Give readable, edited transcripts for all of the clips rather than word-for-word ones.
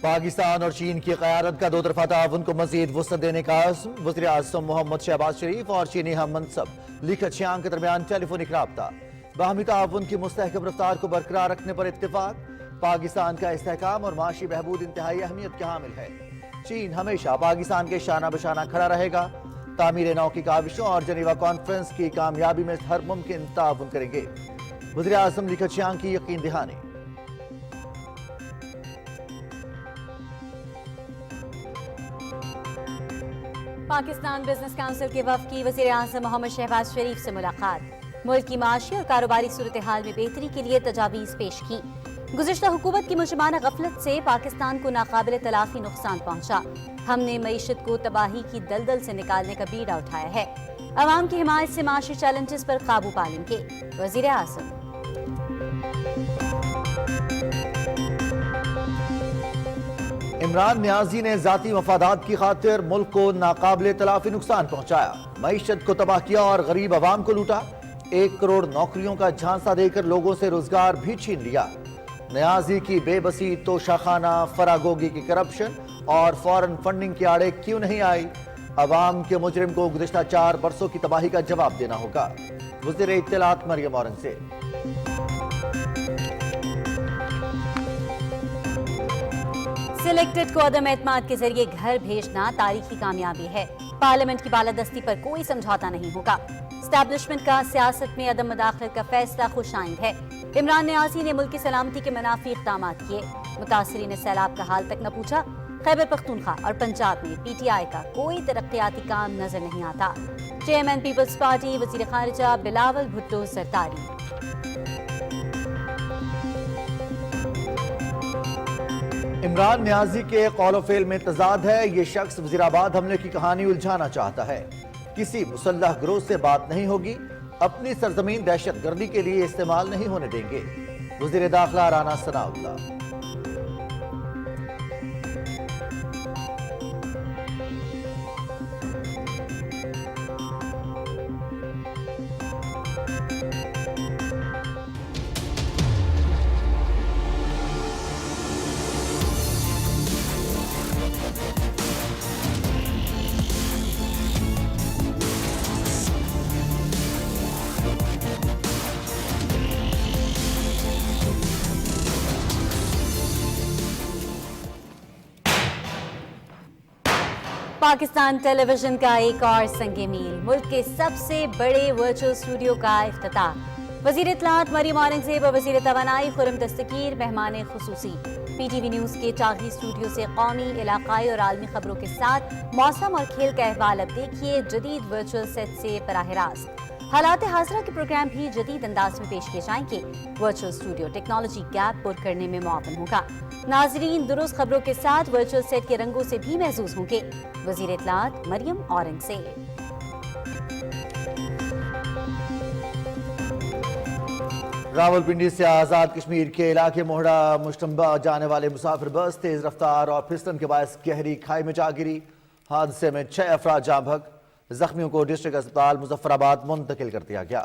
پاکستان اور چین کی قیادت کا دو طرفہ تعاون کو مزید وسعت دینے کا عزم۔ وزیر اعظم محمد شہباز شریف اور چینی ہم منصب لی کیچیانگ کے درمیان ٹیلی فونک رابطہ۔ باہمی تعاون کی مستحکم رفتار کو برقرار رکھنے پر اتفاق۔ پاکستان کا استحکام اور معاشی بہبود انتہائی اہمیت کا حامل ہے۔ چین ہمیشہ پاکستان کے شانہ بشانہ کھڑا رہے گا۔ تعمیر نو کی کاوشوں اور جنیوا کانفرنس کی کامیابی میں ہر ممکن تعاون کریں گے۔ وزیر اعظم لی کیچیانگ کی یقین دہانی۔ پاکستان بزنس کونسل کے وفد کی وزیر اعظم محمد شہباز شریف سے ملاقات۔ ملک کی معاشی اور کاروباری صورتحال میں بہتری کے لیے تجاویز پیش کی۔ گزشتہ حکومت کی مجرمانہ غفلت سے پاکستان کو ناقابل تلافی نقصان پہنچا۔ ہم نے معیشت کو تباہی کی دلدل سے نکالنے کا بیڑا اٹھایا ہے۔ عوام کی حمایت سے معاشی چیلنجز پر قابو پالیں گے وزیر اعظم۔ عمران نیازی نے ذاتی مفادات کی خاطر ملک کو ناقابل تلافی نقصان پہنچایا، معیشت کو تباہ کیا اور غریب عوام کو لوٹا۔ 1 کروڑ نوکریوں کا جھانسا دے کر لوگوں سے روزگار بھی چھین لیا۔ نیازی کی بے بسی، توشہ خانہ، فراگوگی کی کرپشن اور فورن فنڈنگ کے آڑے کیوں نہیں آئی؟ عوام کے مجرم کو گزشتہ 4 برسوں کی تباہی کا جواب دینا ہوگا۔ وزیر اطلاعات مریم اورنگزیب۔ سلیکٹڈ کو عدم اعتماد کے ذریعے گھر بھیجنا تاریخی کامیابی ہے۔ پارلیمنٹ کی بالادستی پر کوئی سمجھوتا نہیں ہوگا۔ اسٹیبلشمنٹ کا سیاست میں عدم مداخلت کا فیصلہ خوش آئند ہے۔ عمران نیازی نے ملک کی سلامتی کے منافی اقدامات کیے۔ متاثرین سیلاب کا حال تک نہ پوچھا۔ خیبر پختونخوا اور پنجاب میں پی ٹی آئی کا کوئی ترقیاتی کام نظر نہیں آتا۔ چیئرمین پیپلز پارٹی وزیر خارجہ بلاول بھٹو زرداری۔ عمران نیازی کے قول و فعل میں تضاد ہے۔ یہ شخص وزیرآباد حملے کی کہانی الجھانا چاہتا ہے۔ کسی مسلح گروہ سے بات نہیں ہوگی۔ اپنی سرزمین دہشت گردی کے لیے استعمال نہیں ہونے دیں گے۔ وزیر داخلہ رانا ثناء اللہ۔ پاکستان ٹیلی ویژن کا ایک اور سنگ میل، ملک کے سب سے بڑے ورچوئل اسٹوڈیو کا افتتاح۔ وزیر اطلاعات مریم اورنگزیب اور وزیر توانائی خرم دستگیر مہمان خصوصی۔ پی ٹی وی نیوز کے چاغی اسٹوڈیو سے قومی، علاقائی اور عالمی خبروں کے ساتھ موسم اور کھیل کا احوال اب دیکھیے جدید ورچوئل سیٹ سے براہ راست۔ حالات حاضرہ کے پروگرام بھی جدید انداز میں پیش کیے جائیں گے۔ ورچوئل اسٹوڈیو ٹیکنالوجی گیپ پر کرنے میں معاون ہوگا۔ ناظرین درست خبروں کے ساتھ ورچوئل سیٹ کے رنگوں سے بھی محظوظ ہوں گے۔ وزیر اطلاعات مریم اورنگزیب۔ راولپنڈی سے آزاد کشمیر کے علاقے موہڑا مشتبہ جانے والے مسافر بس تیز رفتار اور پھسلن کے باعث گہری کھائی میں جا گری۔ حادثے میں 6 افراد جاں بحق، زخمیوں کو ڈسٹرکٹ اسپتال مظفر آباد منتقل کر دیا گیا۔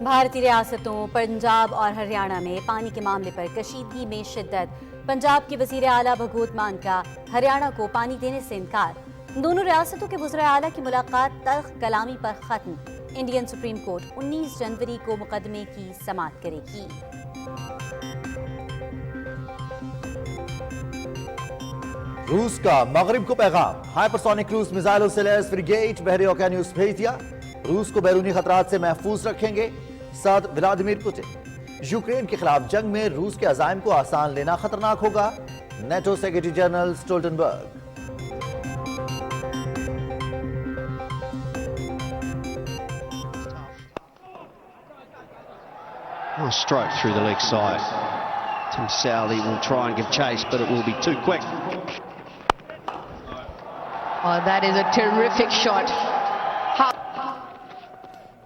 بھارتی ریاستوں پنجاب اور ہریانہ میں پانی کے معاملے پر کشیدگی میں شدت۔ پنجاب کے وزیر اعلیٰ بھگوت مان کا ہریانہ کو پانی دینے سے انکار۔ دونوں ریاستوں کے وزراء اعلیٰ کی ملاقات تلخ کلامی پر ختم۔ انڈین سپریم کورٹ 19 جنوری کو مقدمے کی سماعت کرے گی۔ روس کا مغرب کو پیغام، ہائپرسونک کروز میزائلوں سے لیس فریگیٹ بحر اوقیانوس بھیج دیا۔ روس کو بیرونی خطرات سے محفوظ رکھیں گے۔ صدر ولادیمیر پوٹن۔ یوکرین کے خلاف جنگ میں روس کے عزائم کو آسان لینا خطرناک ہوگا، NATO secretary general Stoltenberg. Stroke through the leg side. Tim Southey will try and give chase, but it will be too quick. Oh, that is a terrific shot.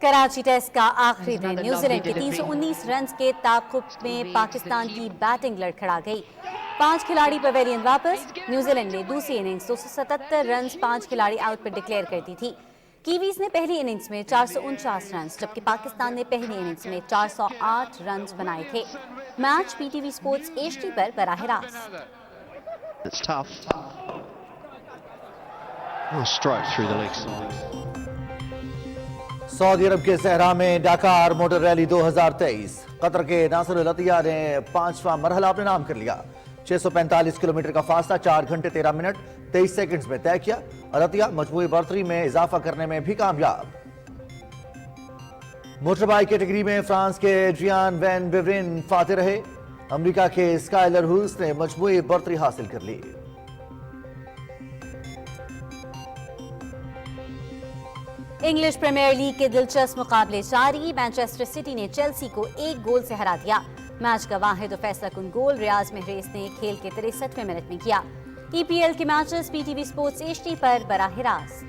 Karachi test کا آخری دن، نیوزی لینڈ کے 319 runs کے تعاقب میں پاکستان کی batting لڑکھڑا گئی۔ 5 کھلاڑی pavilion واپس۔ نیوزی لینڈ نے دوسری اننگز 277 رنز 5 کھلاڑی آؤٹ پر ڈکلیئر کر دی تھی۔ कीवीज ने पहली इनिंग्स में 449 रन जबकि पाकिस्तान ने पहली इनिंग्स में 408 रन बनाए थे। मैच पीटीवी स्पोर्ट्स HD पर बराह रास्त। It's tough. Oh, stroke through the leg side. सऊदी अरब के सहरा में डाकार मोटर रैली 2023। कतर के नासिर अल अतिया ने 5वां मरहला अपने नाम कर लिया। 645 किलोमीटर का फासला 4 घंटे 13 मिनट 23 सेकंड्स में तय किया। अल अतिया मजमूई बर्तरी में इजाफा करने में भी कामयाब। मोटर बाइक कैटेगरी में फ्रांस के एड्रियान वैन बेवरिन फाते रहे। अमेरिका के स्काइलर हुल्स ने मजमूई बर्तरी हासिल कर ली। इंग्लिश प्रीमियर लीग के दिलचस्प मुकाबले जारी। मैनचेस्टर सिटी ने चेल्सी को 1 गोल से हरा दिया। मैच का वाहिद और फैसला कुन गोल रियाज महरेज ने खेल के 63वें मिनट में किया। EPL के मैचेस पीटीवी स्पोर्ट्स HD पर बराह रास्त।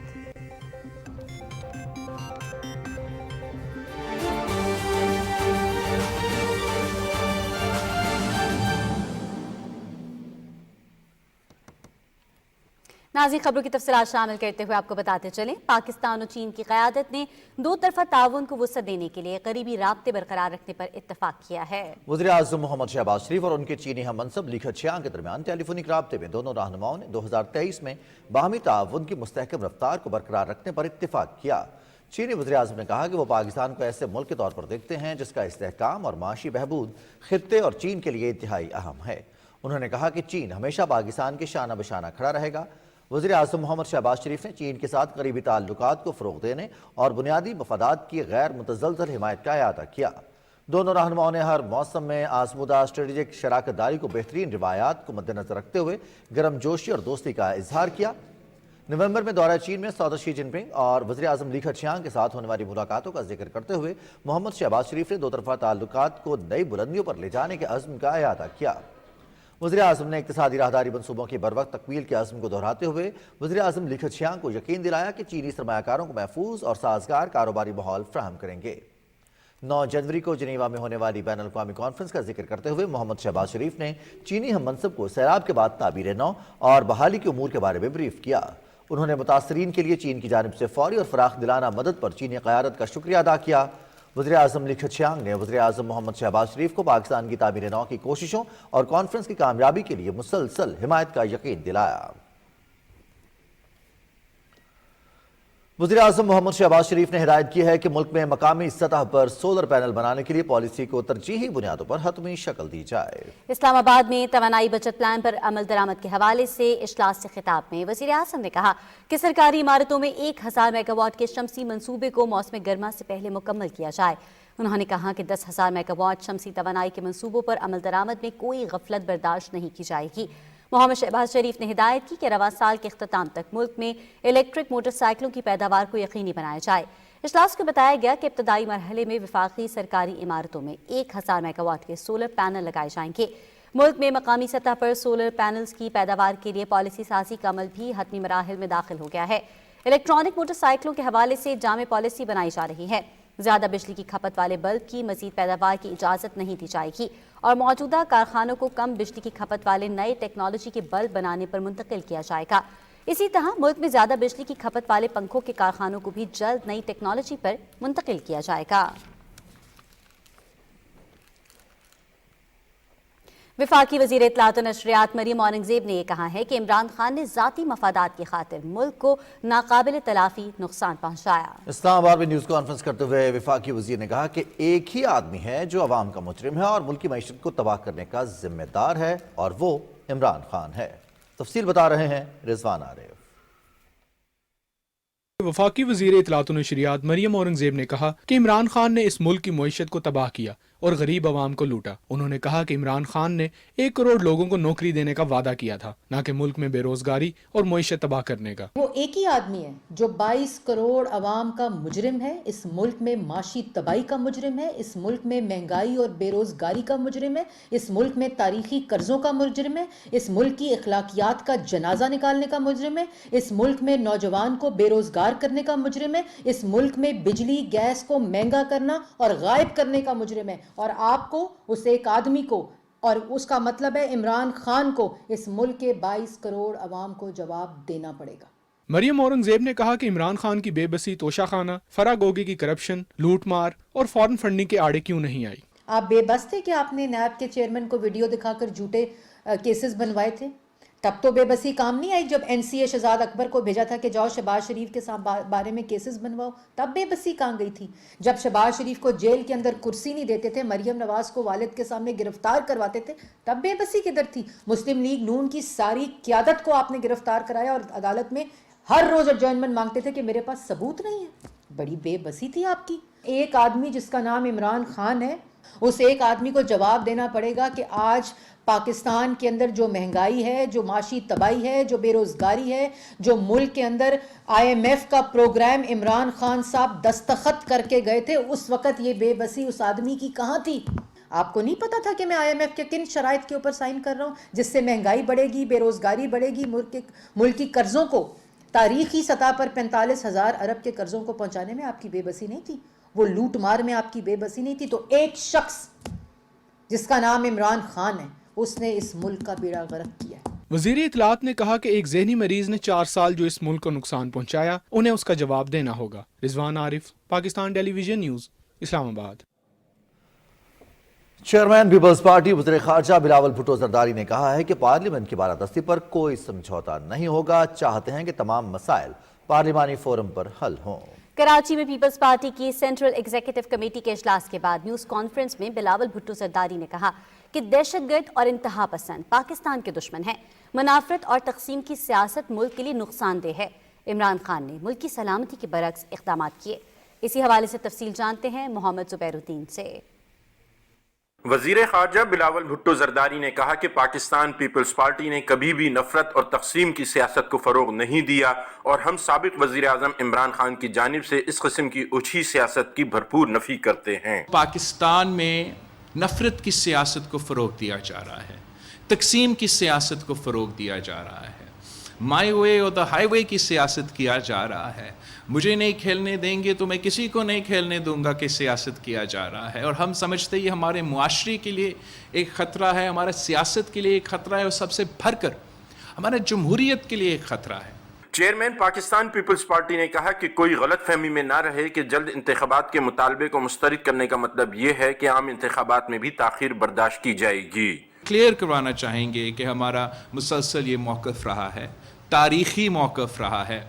नाज़रीन, खबरों की तफसीलात शामिल करते हुए आपको बताते चलें, पाकिस्तान और चीन की क़यादत ने दो तरफा ताउन को वुसअत देने के लिए करीबी राब्ते बरकरार रखने पर इत्तफाक किया है। वज़ीर आज़म मोहम्मद शहबाज शरीफ और उनके चीनी हम मनसब ली खचियांग के दरमियान टेलीफोनिक राब्ते में दोनों रहनुमाओं ने 2023 में बाहमी ताउन की मुस्तहकम रफ्तार को बरकरार रखने पर इत्तफाक किया। चीनी वज़ीर आज़म ने कहा कि वो पाकिस्तान को ऐसे मुल्क के तौर पर देखते हैं जिसका इस्तेहकाम और माशी बहबूद खित्ते और चीन के लिए इंतहाई अहम है। उन्होंने कहा कि चीन हमेशा पाकिस्तान के शाना बशाना खड़ा रहेगा। वज़ीर आज़म मोहम्मद शहबाज शरीफ ने चीन के साथ करीबी ताल्लुकात को फ़रोग़ देने और बुनियादी मफादात की गैर मुतज़लज़ल हिमायत का इआदा किया। दोनों रहनुमाओं ने हर मौसम में आज़मूदा स्ट्रेटेजिक शराकत दारी को बेहतरीन रिवायात को मद्देनज़र रखते हुए गर्मजोशी और दोस्ती का इजहार किया। नवंबर में दौरा चीन में सदर शी जिनपिंग और वज़ीर आज़म ली खचियांग के साथ होने वाली मुलाकातों का जिक्र करते हुए मोहम्मद शहबाज शरीफ ने दो तरफा ताल्लुकात को नई बुलंदियों पर ले जाने के अज़्म का इआदा किया। वज़ीर आज़म ने इक़्तिसादी राहदारी मनसूबों की बरवक्त तकमील के अज़्म को दोहराते हुए वज़ीर आज़म ली खचियांग को यकीन दिलाया कि चीनी सरमायाकारों को महफूज और साजगार कारोबारी माहौल फ्राहम करेंगे। 9 जनवरी को जिनेवा में होने वाली बैन अल-अक़वामी कॉन्फ्रेंस का जिक्र करते हुए मोहम्मद शहबाज शरीफ ने चीनी हम मनसब को सैलाब के बाद ताबीर नौ और बहाली के उमूर के बारे में ब्रीफ किया। उन्होंने मुतासरीन के लिए चीन की जानिब से फौरी और फराख दिलाना मदद पर चीनी क़यादत का शुक्रिया अदा किया। वज़ीर आज़म ली खचियांग ने वज़ीर आज़म मोहम्मद शहबाज शरीफ को पाकिस्तान की ताबीर नौ की कोशिशों और कॉन्फ्रेंस की कामयाबी के लिए मुसलसल हिमायत का यकीन दिलाया। वज़ीर आज़म मोहम्मद शहबाज शरीफ ने हिदायत की है कि मुल्क में मकामी सतह पर सोलर पैनल बनाने के लिए पॉलिसी को तरजीही बुनियादों पर हतमी शक्ल दी जाए। इस्लामाबाद में तवानाई बचत प्लान पर अमल दरामद के हवाले से इजलास से खिताब में वज़ीर आज़म ने कहा कि सरकारी इमारतों में 1000 मेगावाट के शमसी मंसूबे को मौसम गर्मा से पहले मुकम्मल किया जाए। उन्होंने कहा कि 10,000 मेगावाट शमसी तवानाई के मंसूबों पर अमल दरामद में कोई गफलत बर्दाश्त नहीं की जाएगी। मोहम्मद शहबाज शरीफ ने हिदायत की कि रवा साल के अख्ताम तक मुल्क में इलेक्ट्रिक मोटरसाइकिलों की पैदावार को यकीनी बनाया जाए। इजलास को बताया गया कि इब्तदाई मरहले में विफाकी सरकारी इमारतों में 1000 मेगावाट के सोलर पैनल लगाए जाएंगे। मुल्क में मकामी सतह पर सोलर पैनल्स की पैदावार के लिए पॉलिसी साजी का अमल भी हतमी मराहिल में दाखिल हो गया है। इलेक्ट्रॉनिक मोटरसाइकिलों के हवाले से जामे पॉलिसी बनाई जा रही है। ज्यादा बिजली की खपत वाले बल्ब की मजीद पैदावार की इजाजत नहीं दी जाएगी और मौजूदा कारखानों को कम बिजली की खपत वाले नए टेक्नोलॉजी के बल्ब बनाने पर मुंतकिल किया जाएगा। इसी तरह मुल्क में ज्यादा बिजली की खपत वाले पंखों के कारखानों को भी जल्द नई टेक्नोलॉजी पर मुंतकिल किया जाएगा। विफाकी वज़ीर इत्तलात और नशरियात मरियम औरंगज़ेब ने यह कहा है कि इमरान खान ने ज़ाती मफादात की खातिर मुल्क को नाकाबिल तलाफी नुकसान पहुंचाया। इस्लामाबाद में न्यूज़ कॉन्फ्रेंस करते हुए विफाकी वज़ीर ने कहा कि एक ही आदमी है जो अवाम का मुजरिम है और मुल्क की मईशत को तबाह करने का जिम्मेदार है और वो इमरान खान है। तफसील बता रहे हैं रिजवान आरिफ। वफाकी वज़ीर इत्तलात और नशरियात मरियम औरंगज़ेब ने कहा कि इमरान खान ने इस मुल्क की मईशत को तबाह किया और गरीब आवाम को लूटा। उन्होंने कहा कि इमरान खान ने 1 करोड़ लोगों को नौकरी देने का वादा किया था, न कि मुल्क में बेरोजगारी और मईशत तबाह करने का। वो एक ही आदमी है जो 22 करोड़ आवाम का मुजरिम है, इस मुल्क में माशी तबाही का मुजरिम है, इस मुल्क में महंगाई और बेरोजगारी का मुजरिम है, इस मुल्क में तारीखी कर्जों का मुजरिम है, इस मुल्क की अखलाकियात का जनाजा निकालने का मुजरिम है, इस मुल्क में नौजवान को बेरोजगार करने का मुजरिम है, इस मुल्क में बिजली गैस को महंगा करना और गायब करने का मुजरिम है। और आपको उस एक आदमी को, और उसका मतलब है इमरान खान को, इस मुल्क के 22 करोड़ अवाम को जवाब देना पड़ेगा। मरियम औरंगजेब ने कहा कि इमरान खान की बेबसी तोशाखाना, फरागोगी की करप्शन, लूट मार और फॉरेन फंडिंग के आड़े क्यों नहीं आई? आप बेबस थे कि आपने नैब के चेयरमैन को वीडियो दिखाकर झूठे केसेस बनवाए थे? तब तो बेबसी काम नहीं आई जब एनसीए शहजाद अकबर को भेजा था कि जाओ शहबाज शरीफ के बारे में केसेस बनवाओ, तब बेबसी कहाँ गई थी? जब शहबाज शरीफ को जेल के अंदर कुर्सी नहीं देते थे, मरियम नवाज को वालिद के सामने गिरफ्तार करवाते थे, तब बेबसी किधर थी? मुस्लिम लीग नून की सारी क़यादत को आपने गिरफ्तार कराया और अदालत में हर रोज एडजॉर्नमेंट मांगते थे कि मेरे पास सबूत नहीं है। बड़ी बेबसी थी आपकी। एक आदमी जिसका नाम इमरान खान है, उस एक आदमी को जवाब देना पड़ेगा कि आज पाकिस्तान के अंदर जो महंगाई है, जो माशी तबाही है, जो बेरोज़गारी है, जो मुल्क के अंदर IMF का प्रोग्राम इमरान खान साहब दस्तखत करके गए थे, उस वक़्त ये बेबसी उस आदमी की कहाँ थी? आपको नहीं पता था कि मैं IMF के किन शराइत के ऊपर साइन कर रहा हूँ जिससे महंगाई बढ़ेगी, बेरोज़गारी बढ़ेगी, मुल्क की कर्ज़ों को तारीखी सतह पर 45,000 अरब के कर्ज़ों को पहुँचाने में आपकी बेबसी नहीं थी? वो लूट मार में आपकी बेबसी नहीं थी? तो एक शख्स जिसका नाम इमरान खान है, उसने इस मुल्क का बेड़ा गर्क किया है। वज़ीर इत्तलात ने कहा कि एक ज़हनी मरीज ने 4 साल जो इस मुल्क को नुकसान पहुंचाया, उन्हें उसका जवाब देना होगा। Rizwan Arif, Pakistan television news, Islamabad. Chairman Peoples Party वज़ीर ख़ारजा बिलावल भुट्टो ज़रदारी ने कहा है कि पार्लियामेंट की बालादस्ती पर कोई समझौता नहीं होगा। चाहते हैं कि तमाम मसाइल पार्लिमानी फोरम पर हल हों। कराची में पीपल्स पार्टी की सेंट्रल एग्जीक्यूटिव कमेटी के इजलास के बाद न्यूज़ कॉन्फ्रेंस में बिलावल भुट्टो ज़रदारी ने कहा कि दहशतगर्द और इंतहा पसंद पाकिस्तान के दुश्मन हैं। मनाफरत और तकसीम की सियासत मुल्क के लिए नुकसानदेह है। इमरान खान ने मुल्क की सलामती के बरक्स इक़दाम किए। इसी हवाले से तफसील जानते हैं मोहम्मद जुबैरुद्दीन से। वजीर खारजा बिलावल भुट्टो जरदारी ने कहा कि पाकिस्तान पीपल्स पार्टी ने कभी भी नफरत और तकसीम की सियासत को फरोग नहीं दिया और हम साबिक वजीर आजम इमरान खान की जानिब से इस किस्म की ओछी सियासत की भरपूर नफी करते हैं। पाकिस्तान में नफरत की सियासत को फ़रोग दिया जा रहा है, तकसीम की सियासत को फ़रोग दिया जा रहा है, माई वे और द हाई वे की सियासत किया जा रहा है। मुझे नहीं खेलने देंगे तो मैं किसी को नहीं खेलने दूंगा कि सियासत किया जा रहा है। और हम समझते ये हमारे मुआशरे के लिए एक ख़तरा है, हमारे सियासत के लिए एक ख़तरा है और सबसे भरकर हमारे जमहूरियत के लिए एक ख़तरा है। चेयरमैन पाकिस्तान पीपल्स पार्टी ने कहा कि कोई गलत फहमी में ना रहे कि जल्द इंतखाबात के मुतालबे को मुस्तरद करने का मतलब ये है कि आम इंतखाबात में भी ताख़ीर बर्दाश्त की जाएगी। क्लियर करवाना चाहेंगे कि हमारा मुसलसल ये मौक़िफ़ रहा है, तारीख़ी मौक़िफ़ रहा है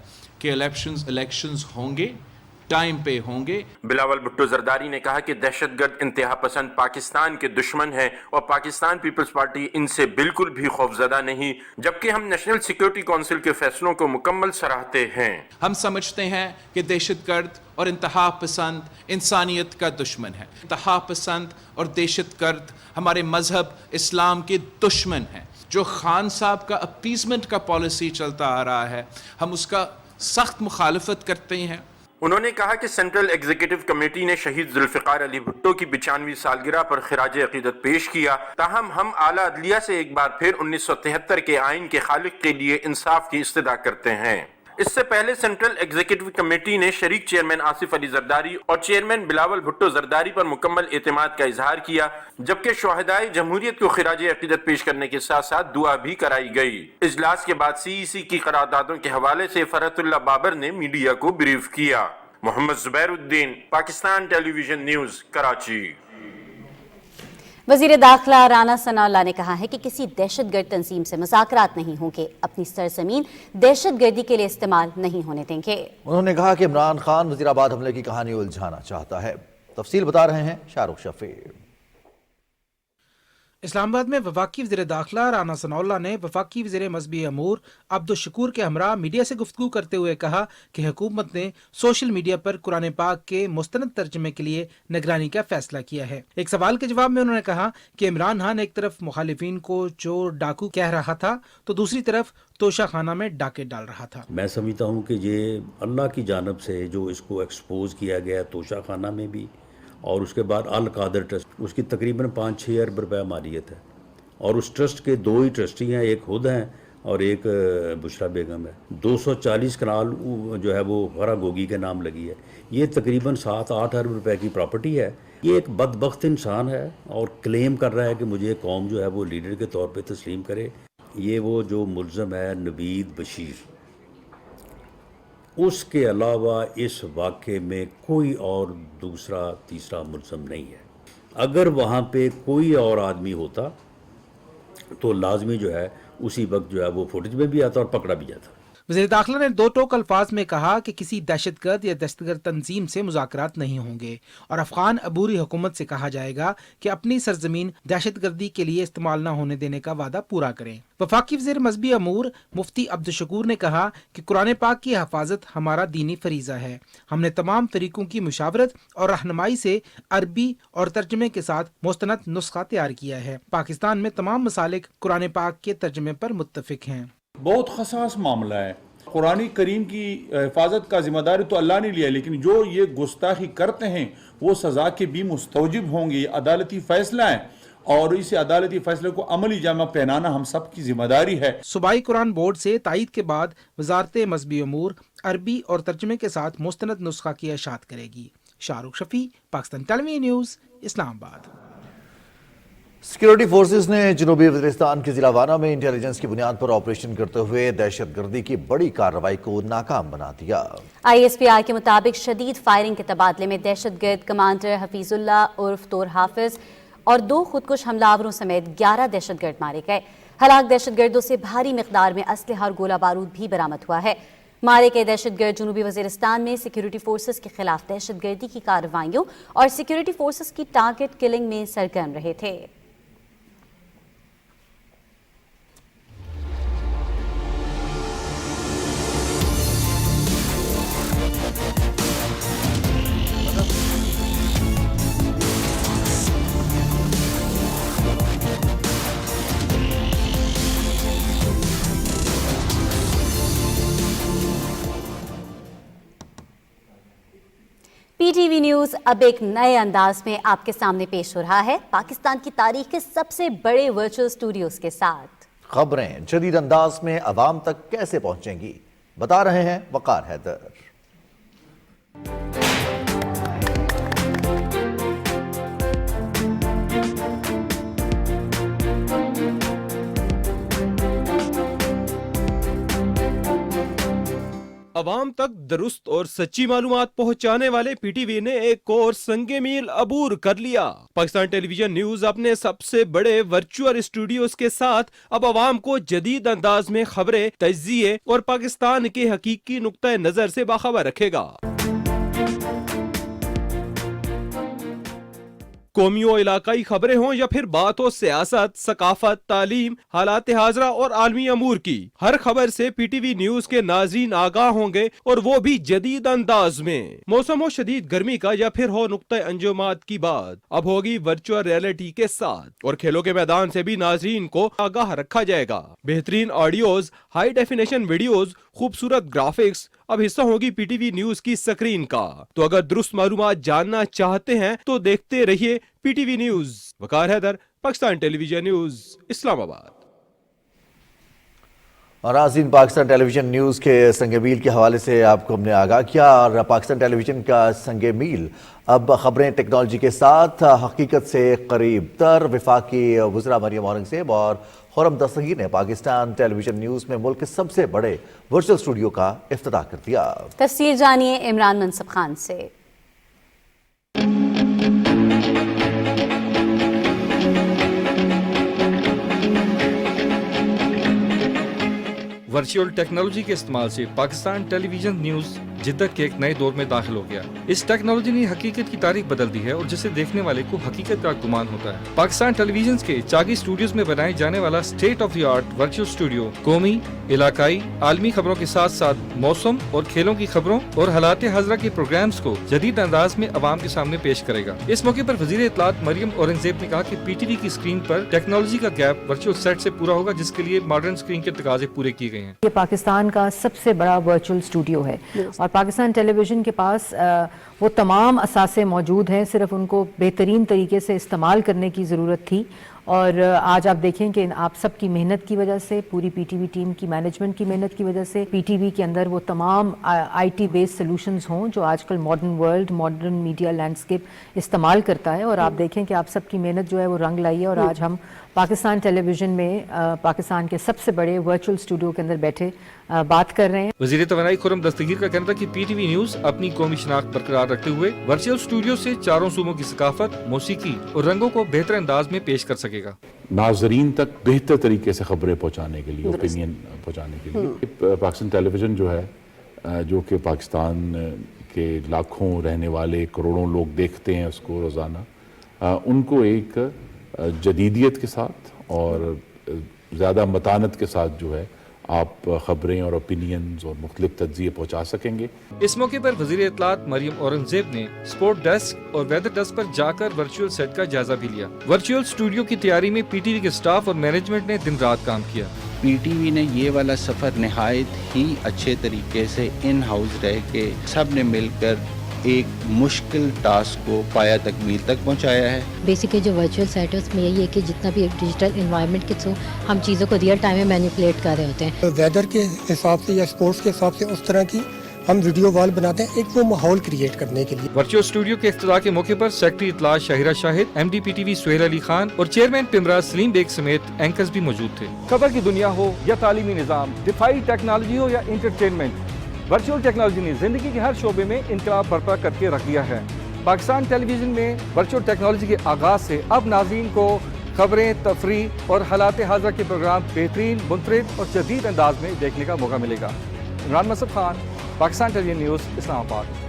कि इलेक्शंस होंगे, टाइम पे होंगे। बिलावल भुट्टो जरदारी ने कहा कि दहशतगर्द इंतहा पसंद पाकिस्तान के दुश्मन है और पाकिस्तान पीपल्स पार्टी इनसे बिल्कुल भी खौफजदा नहीं, जबकि हम नेशनल सिक्योरिटी काउंसिल के फैसलों को मुकम्मल सराहते हैं। हम समझते हैं कि दहशतगर्द और इंतहा पसंद इंसानियत का दुश्मन है। इंतहा पसंद और दहशतगर्द हमारे मजहब इस्लाम के दुश्मन हैं। जो खान साहब का अपीसमेंट का पॉलिसी चलता आ रहा है, हम उसका सख्त मुखालफत करते हैं। उन्होंने कहा कि सेंट्रल एग्जीक्यूटिव कमेटी ने शहीद जुल्फ़िकार अली भुट्टो की 95वीं सालगिरह पर खिराज अकीदत पेश किया। ताहम हम आला अदलिया से एक बार फिर 1973 के आइन के खालिक के लिए इंसाफ की इस्तदा करते हैं। इससे पहले सेंट्रल एग्जीक्यूटिव कमेटी ने शरीक चेयरमैन आसिफ अली जरदारी और चेयरमैन बिलावल भुट्टो जरदारी पर मुकम्मल एतमाद का इजहार किया, जबकि शुहदाए जमहूरियत को खिराज अकीदत पेश करने के साथ साथ दुआ भी कराई गई। इजलास के बाद CEC की करारदादों के हवाले से फरहतुल्लाह बाबर ने मीडिया को ब्रीफ किया। Mohammad Zubairuddin, Pakistan television news, Karachi. वज़ीर दाखिला राना सनाउल्लाह ने कहा है कि किसी दहशतगर्द तंजीम से मुज़ाकरात नहीं होंगे, अपनी सरजमीन दहशतगर्दी के लिए इस्तेमाल नहीं होने देंगे। उन्होंने कहा कि इमरान खान वज़ीराबाद हमले की कहानी उलझाना चाहता है। तफसील बता रहे हैं शाहरुख शफी। इस्लामाबाद में वफाकी वज़ीर दाखिला राना सनाउल्लाह ने वफाकी वज़ीर मज़हबी अमूर अब्दुल शकूर के हमरा मीडिया से गुफ्तगू करते हुए कहा कि हुकूमत ने सोशल मीडिया पर कुरान पाक के मुस्तनद तर्जमे के लिए निगरानी का फैसला किया है। एक सवाल के जवाब में उन्होंने कहा कि इमरान खान एक तरफ मुखालिफिन को चोर डाकू कह रहा था तो दूसरी तरफ तोशा खाना में डाके डाल रहा था। मैं समझता हूँ कि ये अल्लाह की जानब से जो इसको एक्सपोज किया गया तोशा खाना में भी, और उसके बाद अल कादर ट्रस्ट, उसकी तकरीबन 5-6 अरब रुपया मालियत है और उस ट्रस्ट के 2 ही ट्रस्टी हैं, एक खुद हैं और एक बुशरा बेगम है। 240 कनाल जो है वो फरागोगी के नाम लगी है। ये तकरीबन 7-8 अरब रुपए की प्रॉपर्टी है। ये एक बदबख्त इंसान है और क्लेम कर रहा है कि मुझे कौम जो है वो लीडर के तौर पे तस्लीम करे। ये वो जो मुल्ज़म है नवीद बशीर, اس کے علاوہ اس واقعے میں کوئی اور دوسرا تیسرا ملزم نہیں ہے. اگر وہاں پہ کوئی اور آدمی ہوتا تو لازمی جو ہے اسی وقت جو ہے وہ فوٹیج میں بھی آتا اور پکڑا بھی جاتا. وزیر داخلہ نے دو ٹوک الفاظ میں کہا کہ کسی دہشت گرد یا دہشت گرد تنظیم سے مذاکرات نہیں ہوں گے اور افغان عبوری حکومت سے کہا جائے گا کہ اپنی سرزمین دہشت گردی کے لیے استعمال نہ ہونے دینے کا وعدہ پورا کریں. وفاقی وزیر مذہبی امور مفتی عبدالشکور نے کہا کہ قرآن پاک کی حفاظت ہمارا دینی فریضہ ہے. ہم نے تمام فریقوں کی مشاورت اور رہنمائی سے عربی اور ترجمے کے ساتھ مستند نسخہ تیار کیا ہے. پاکستان میں تمام مسالک قرآن پاک کے ترجمے پر متفق ہیں. بہت حساس معاملہ ہے. قرآن کریم کی حفاظت کا ذمہ داری تو اللہ نے لیا ہے، لیکن جو یہ گستاخی کرتے ہیں وہ سزا کے بھی مستوجب ہوں گے. یہ عدالتی فیصلہ ہے اور اس عدالتی فیصلے کو عملی جامہ پہنانا ہم سب کی ذمہ داری ہے. صوبائی قرآن بورڈ سے تائید کے بعد وزارت مذہبی امور عربی اور ترجمے کے ساتھ مستند نسخہ کی اشاعت کرے گی. شاہ رخ شفیع، پاکستان ٹیلی ویژن نیوز، اسلام آباد. سیکیورٹی فورسز نے جنوبی وزیرستان کے ضلع وانا میں انٹیلیجنس کی بنیاد پر آپریشن کرتے ہوئے دہشت گردی کی بڑی کارروائی کو ناکام بنا دیا. ISPR کے مطابق شدید فائرنگ کے تبادلے میں دہشت گرد کمانڈر حفیظ اللہ عرف طور حافظ اور 2 خودکش حملہ آوروں سمیت 11 دہشت گرد مارے گئے. ہلاک دہشت گردوں سے بھاری مقدار میں اسلحہ اور گولہ بارود بھی برآمد ہوا ہے. مارے گئے دہشت گرد جنوبی وزیرستان میں سیکیورٹی فورسز کے خلاف دہشت گردی کی کارروائیوں اور سیکیورٹی فورسز کی ٹارگٹ کلنگ میں سرگرم رہے تھے. PTV نیوز اب ایک نئے انداز میں آپ کے سامنے پیش ہو رہا ہے، پاکستان کی تاریخ کے سب سے بڑے ورچوئل اسٹوڈیوز کے ساتھ. خبریں جدید انداز میں عوام تک کیسے پہنچیں گی، بتا رہے ہیں وقار حیدر. عوام تک درست اور سچی معلومات پہنچانے والے پی ٹی وی نے ایک اور سنگ میل عبور کر لیا. پاکستان ٹیلی ویژن نیوز اپنے سب سے بڑے ورچوئل اسٹوڈیوز کے ساتھ اب عوام کو جدید انداز میں خبریں، تجزیے اور پاکستان کے حقیقی نقطہ نظر سے باخبر رکھے گا. قومی و علاقائی خبریں ہوں یا پھر بات ہو سیاست، ثقافت، تعلیم، حالات حاضرہ اور عالمی امور کی، ہر خبر سے پی ٹی وی نیوز کے ناظرین آگاہ ہوں گے اور وہ بھی جدید انداز میں. موسم ہو شدید گرمی کا یا پھر ہو نقطہ انجمات کی بات، اب ہوگی ورچوئل ریئلٹی کے ساتھ، اور کھیلوں کے میدان سے بھی ناظرین کو آگاہ رکھا جائے گا. بہترین آڈیوز، ہائی ڈیفینیشن ویڈیوز، خوبصورت گرافکس اب حصہ ہوگی پی ٹی وی نیوز کی سکرین کا. تو اگر درست معلومات جاننا چاہتے ہیں تو دیکھتے رہیے پی ٹی وی نیوز. وقار حیدر، پاکستان ٹیلی ویژن نیوز، اسلام آباد. اور ناظرین، پاکستان ٹیلی ویژن نیوز کے سنگ میل کے حوالے سے آپ کو ہم نے آگاہ کیا، اور پاکستان ٹیلی ویژن کا سنگ میل اب خبریں ٹیکنالوجی کے ساتھ حقیقت سے قریب تر. وفاقی وزراء مریم اورنگزیب اور خرم دستگیر نے پاکستان ٹیلی ویژن نیوز میں ملک کے سب سے بڑے ورچوئل اسٹوڈیو کا افتتاح کر دیا. تفصیل جانیے عمران منصب خان سے. ورچوئل ٹیکنالوجی کے استعمال سے پاکستان ٹیلی ویژن نیوز جدت کے ایک نئے دور میں داخل ہو گیا. اس ٹیکنالوجی نے حقیقت کی تاریخ بدل دی ہے اور جسے دیکھنے والے کو حقیقت کا گمان ہوتا ہے. پاکستان ٹیلی ویژن کے چاگی اسٹوڈیوز میں بنائے جانے والا state of the art virtual studio قومی، علاقائی، عالمی خبروں کے ساتھ ساتھ موسم اور کھیلوں کی خبروں اور حالات حاضرہ کے پروگرامز کو جدید انداز میں عوام کے سامنے پیش کرے گا. اس موقع پر وزیر اطلاعات مریم اورنگزیب نے کہا کہ پی ٹی وی کی اسکرین پر ٹیکنالوجی کا گیپ ورچوئل سیٹ سے پورا ہوگا، جس کے لیے ماڈرن اسکرین کے تقاضے پورے کیے گئے ہیں. یہ پاکستان کا سب سے بڑا ورچوئل اسٹوڈیو ہے اور پاکستان ٹیلی ویژن کے پاس وہ تمام اثاثے موجود ہیں، صرف ان کو بہترین طریقے سے استعمال کرنے کی ضرورت تھی. اور آج آپ دیکھیں کہ آپ سب کی محنت کی وجہ سے، پوری پی ٹی وی ٹیم کی مینجمنٹ کی محنت کی وجہ سے پی ٹی وی کے اندر وہ تمام آئی ٹی بیسڈ سلوشنز ہوں جو آج کل modern world, modern media landscape استعمال کرتا ہے. اور آپ دیکھیں کہ آپ سب کی محنت جو ہے وہ رنگ لائی ہے اور آج ہم पाकिस्तान टेलीविजन में पाकिस्तान के सबसे बड़े वर्चुअल स्टूडियो के अंदर बैठे बात कर रहे हैं। वज़ीर तवानाई खुर्रम दस्तगीर का कहना था कि PTV न्यूज़ अपनी कौमी शनाख्त बरकरार रखते हुए वर्चुअल स्टूडियो से चारों सूबों की सकाफत, मौसीकी और रंगों को बेहतर अंदाज में पेश कर सकेगा। नाजरीन तक बेहतर तरीके से खबरें पहुँचाने के लिए, ओपिनियन पहुँचाने के लिए पाकिस्तान टेलीविज़न जो है, जो कि पाकिस्तान के लाखों रहने वाले करोड़ों लोग देखते हैं उसको रोज़ाना, उनको एक जदीदियत के साथ और ज़्यादा मतानत के साथ जो है आप खबरें और ओपिनियंस और मुख्तलिफ तज्ज़िये पहुँचा सकेंगे। इस मौके पर वज़ीर इत्तलात मरियम औरंगज़ेब ने स्पोर्ट डेस्क और वेदर डेस्क पर जाकर वर्चुअल सेट का जायजा भी लिया। वर्चुअल स्टूडियो की तैयारी में PTV के स्टाफ और मैनेजमेंट ने दिन रात काम किया। PTV ने ये वाला सफ़र नहायत ही अच्छे तरीके से इन हाउस रह के सब ने मिलकर एक मुश्किल टास्क को पाया तकमील तक पहुंचाया है। बेसिकली जो वर्चुअल सेट है उसमें यही है कि जितना भी एक डिजिटल इन्वायरमेंट के थ्रू हम चीज़ों को रियल टाइम में मैनिपुलेट कर रहे होते हैं। वेदर के हिसाब से या स्पोर्ट्स के हिसाब से उस तरह की हम वीडियो वॉल बनाते हैं, एक वो माहौल क्रिएट करने के लिए। वर्चुअल स्टूडियो के इफ्तिताह के मौके पर सेक्रेटरी इत्तलात शाहिरा शाहिद, MD PTV सुहेल अली खान और चेयरमैन पिमरा सलीम बेग समेत एंकर्स भी मौजूद थे। खबर की दुनिया हो या तालीमी निज़ाम, दिफाई टेक्नोलॉजी हो या इंटरटेनमेंट, वर्चुअल टेक्नोलॉजी ने जिंदगी के हर शोबे में इनकलाब बर्पा करके रख दिया है। पाकिस्तान टेलीविजन में वर्चुअल टेक्नोलॉजी के आगाज़ से अब नाज़रीन को खबरें, तफरीह और हालात हाज़िरा के प्रोग्राम बेहतरीन, मुनफरिद और जदीद अंदाज में देखने का मौका मिलेगा। Imran Masood Khan, Pakistan television news, Islamabad.